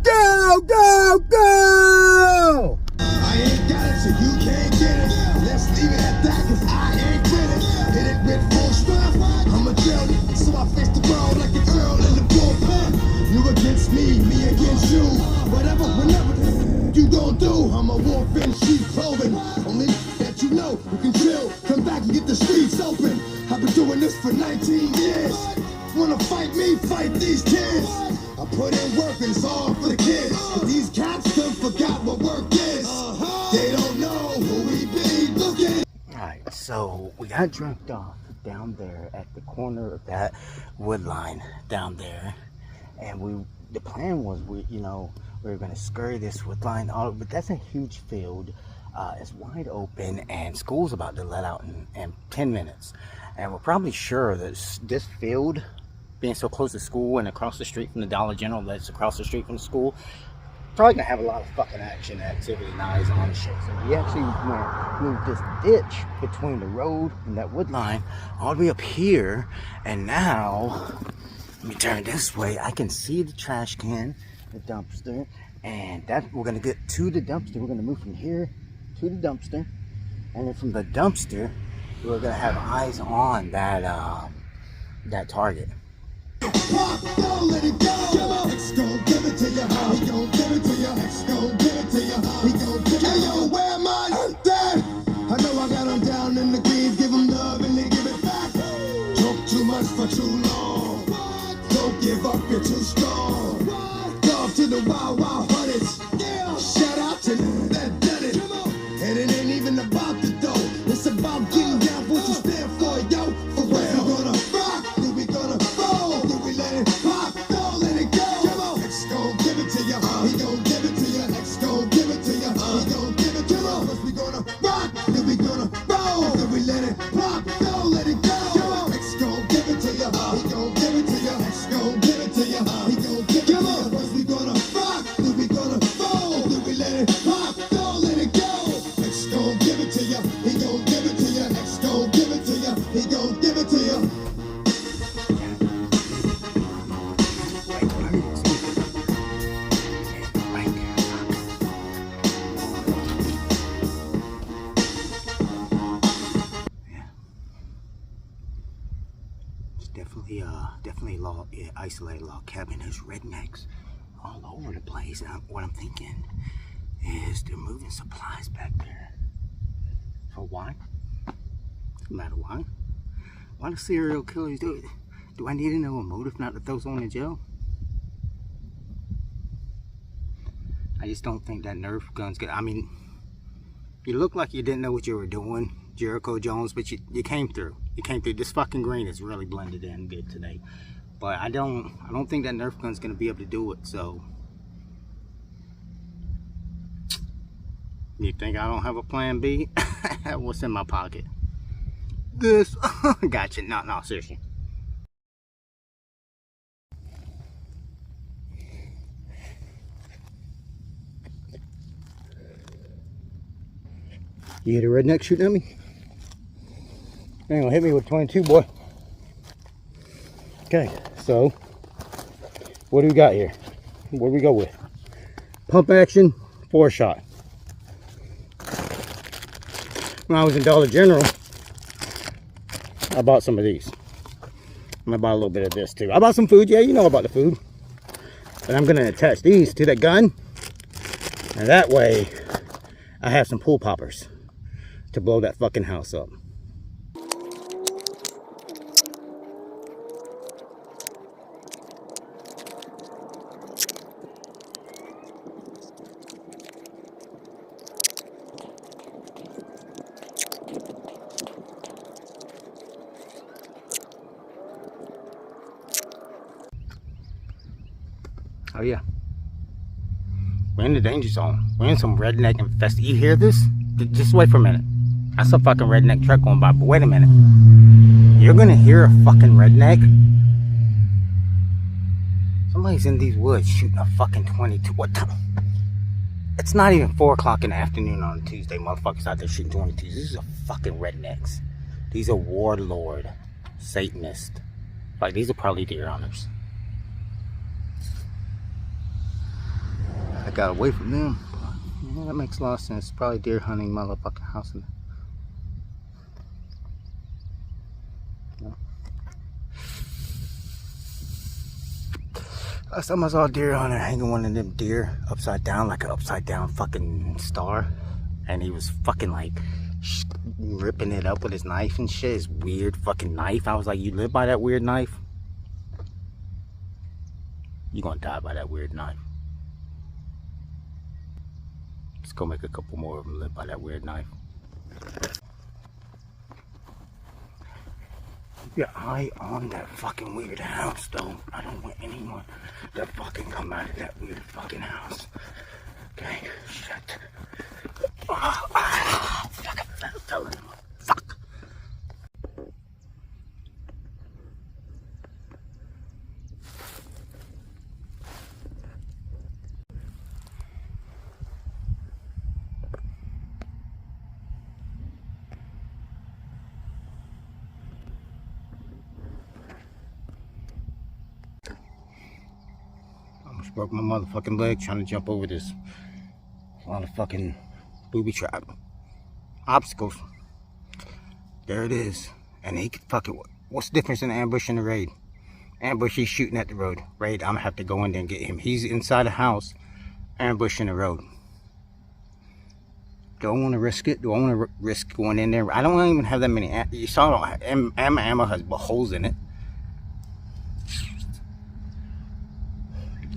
go, go, go! I ain't got it, so you can't get it. Let's leave it at that, cause I ain't with it. Hit it with full strength. I'm a drill, so I face the world like a girl in the bullpen. You against me, me against you. Whatever, whenever you gon' do, I'm a wolf in sheep clothing. Only that you know, you can chill. Come back and get the streets open. I've been doing this for 19 years. Wanna fight me, fight these kids. I put in work and it's all for the kids. But these cats done forgot what work is. They don't know who we be looking. Alright, so we got dropped off down there at the corner of that wood line down there. And the plan was we were gonna scurry this wood line out, but that's a huge field. It's wide open and school's about to let out in 10 minutes. And we're probably sure that this field, being so close to school and across the street from the Dollar General that's across the street from the school, probably gonna have a lot of fucking action, activity, and eyes on shit. So we actually moved this ditch between the road and that wood line all the way up here. And now, let me turn this way. I can see the trash can, the dumpster, and we're gonna get to the dumpster. We're gonna move from here to the dumpster, and then from the dumpster, we're gonna have eyes on that target. Pop, don't let it go. X gon' give it to you. He gon' give it to you. X gon' give it to you. He gon' give it to you. Hey, yo, where am I? Dad. I know I got them down in the greens. Give them love and they give it back. Talk too much for too long. Don't give up, you're too strong. Love to the wild, wild hunters. cabin. There's rednecks all over the place. And what I'm thinking is they're moving supplies back there. For why? Doesn't matter why. Why do serial killers do it? Do I need to know a motive not to throw someone in jail? I just don't think that Nerf gun's good. I mean, you look like you didn't know what you were doing, Jericho Jones, but you came through. You came through. This fucking green is really blended in good today. But I don't think that Nerf gun's gonna be able to do it, so. You think I don't have a plan B? What's in my pocket? This. Gotcha. No, seriously. You hear the redneck shooting at me? They ain't gonna hit me with 22, boy. Okay, so what do we got here? What do we go with? Pump action, 4-shot. When I was in Dollar General, I bought some of these. I'm gonna buy a little bit of this too. I bought some food, yeah, you know about the food. But I'm gonna attach these to the gun, and that way I have some pool poppers to blow that fucking house up. Oh yeah, we're in the danger zone. We're in some redneck infested. You hear this? Just wait for a minute. That's a fucking redneck truck going by, but wait a minute. You're gonna hear a fucking redneck? Somebody's in these woods shooting a fucking 22. What time? It's not even 4 o'clock in the afternoon on a Tuesday. Motherfuckers out there shooting 22s. These are fucking rednecks. These are warlord, Satanists. Like, these are probably deer hunters. I got away from them. Yeah, that makes a lot of sense. Probably deer hunting motherfucking house. Last time I saw a deer hunter hanging one of them deer upside down, like an upside down fucking star. And he was fucking like ripping it up with his knife and shit. His weird fucking knife. I was like, you live by that weird knife? You're gonna die by that weird knife. Let's go make a couple more of them live by that weird knife. Keep your eye on that fucking weird house, though. I don't want anyone to fucking come out of that weird fucking house. Okay, shit. Fuck, I'm telling him. Fuck. Broke my motherfucking leg trying to jump over this motherfucking booby trap. Obstacles. There it is. And he could fuck it. What's the difference in ambush and the raid? Ambush, he's shooting at the road. Raid, I'm gonna have to go in there and get him. He's inside the house, ambushing the road. Do I want to risk it? Do I want to risk going in there? I don't even have that many. You saw ammo has holes in it.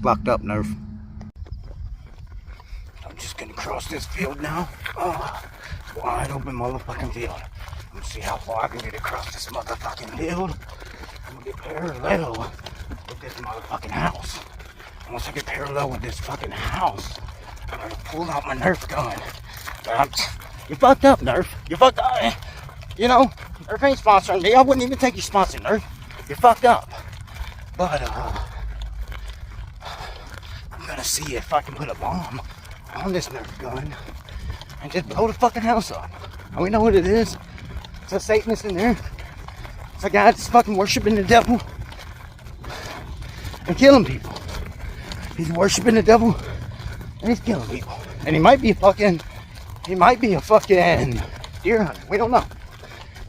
Locked up, Nerf. I'm just gonna cross this field now. Wide open motherfucking field. Let's see how far I can get across this motherfucking field. I'm gonna get parallel with this motherfucking house. And once I get parallel with this fucking house, I'm gonna pull out my Nerf gun. But you fucked up, Nerf. You fucked up. You know, Nerf ain't sponsoring me. I wouldn't even take you sponsor, Nerf. You fucked up. But I'm gonna see if I can put a bomb on this Nerf gun and just blow the fucking house up. And we know what it is. It's a Satanist in there. It's a guy that's fucking worshiping the devil and killing people. He's worshiping the devil and he's killing people. And he might be a fucking deer hunter. We don't know.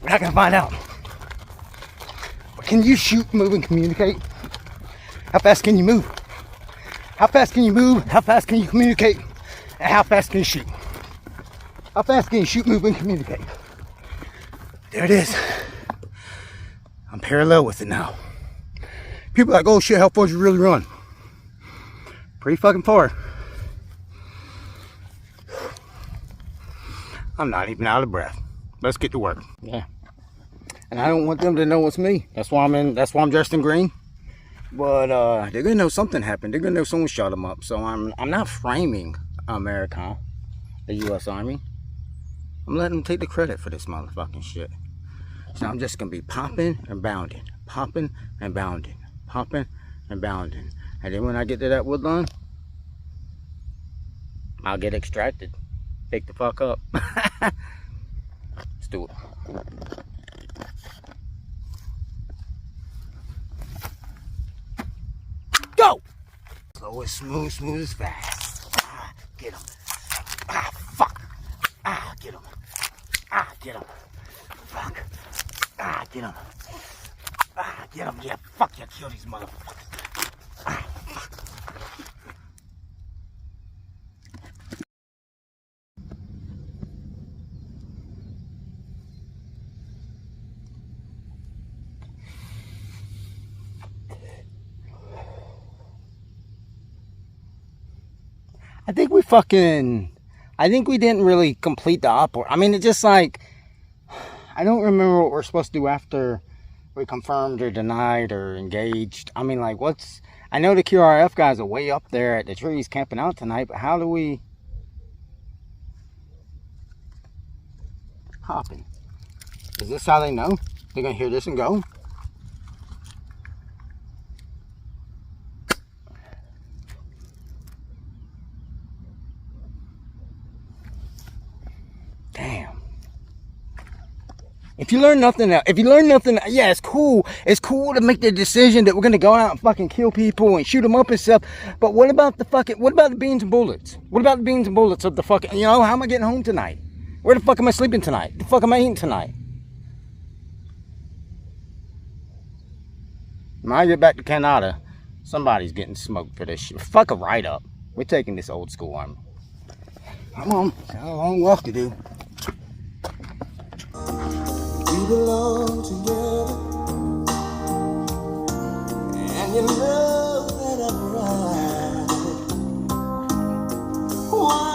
We're not gonna find out. But can you shoot, move, and communicate? How fast can you move? How fast can you move? How fast can you communicate? And how fast can you shoot? How fast can you shoot, move, and communicate? There it is. I'm parallel with it now. People are like, oh shit, how far did you really run? Pretty fucking far. I'm not even out of breath. Let's get to work. Yeah. And I don't want them to know it's me. That's why I'm dressed in green. But they're gonna know something happened. They're gonna know someone shot them up. So I'm not framing America, the US Army. I'm letting them take the credit for this motherfucking shit. So I'm just gonna be popping and bounding, popping and bounding, popping and bounding. And then when I get to that woodline, I'll get extracted. Pick the fuck up. Let's do it. Go! Slow as smooth, smooth as fast. Ah, get him. Ah, fuck. Ah, get him. Ah, get him. Fuck. Ah, get him. Ah, get him. Yeah, fuck yeah, kill these motherfuckers. Ah, fuck. I think we didn't really complete the operation. I mean, it's just like, I don't remember what we're supposed to do after we confirmed or denied or engaged. I mean, like, I know the QRF guys are way up there at the trees camping out tonight, but how do we... Hopping. Is this how they know? They're gonna hear this and go? Damn. If you learn nothing, yeah, it's cool. It's cool to make the decision that we're gonna go out and fucking kill people and shoot them up and stuff. But what about the beans and bullets? What about the beans and bullets of the fucking, how am I getting home tonight? Where the fuck am I sleeping tonight? The fuck am I eating tonight? When I get back to Canada, somebody's getting smoked for this shit. Fuck a write-up. We're taking this old school army. Come on, got a long walk to do. We belong together, and you know that I'm right. Why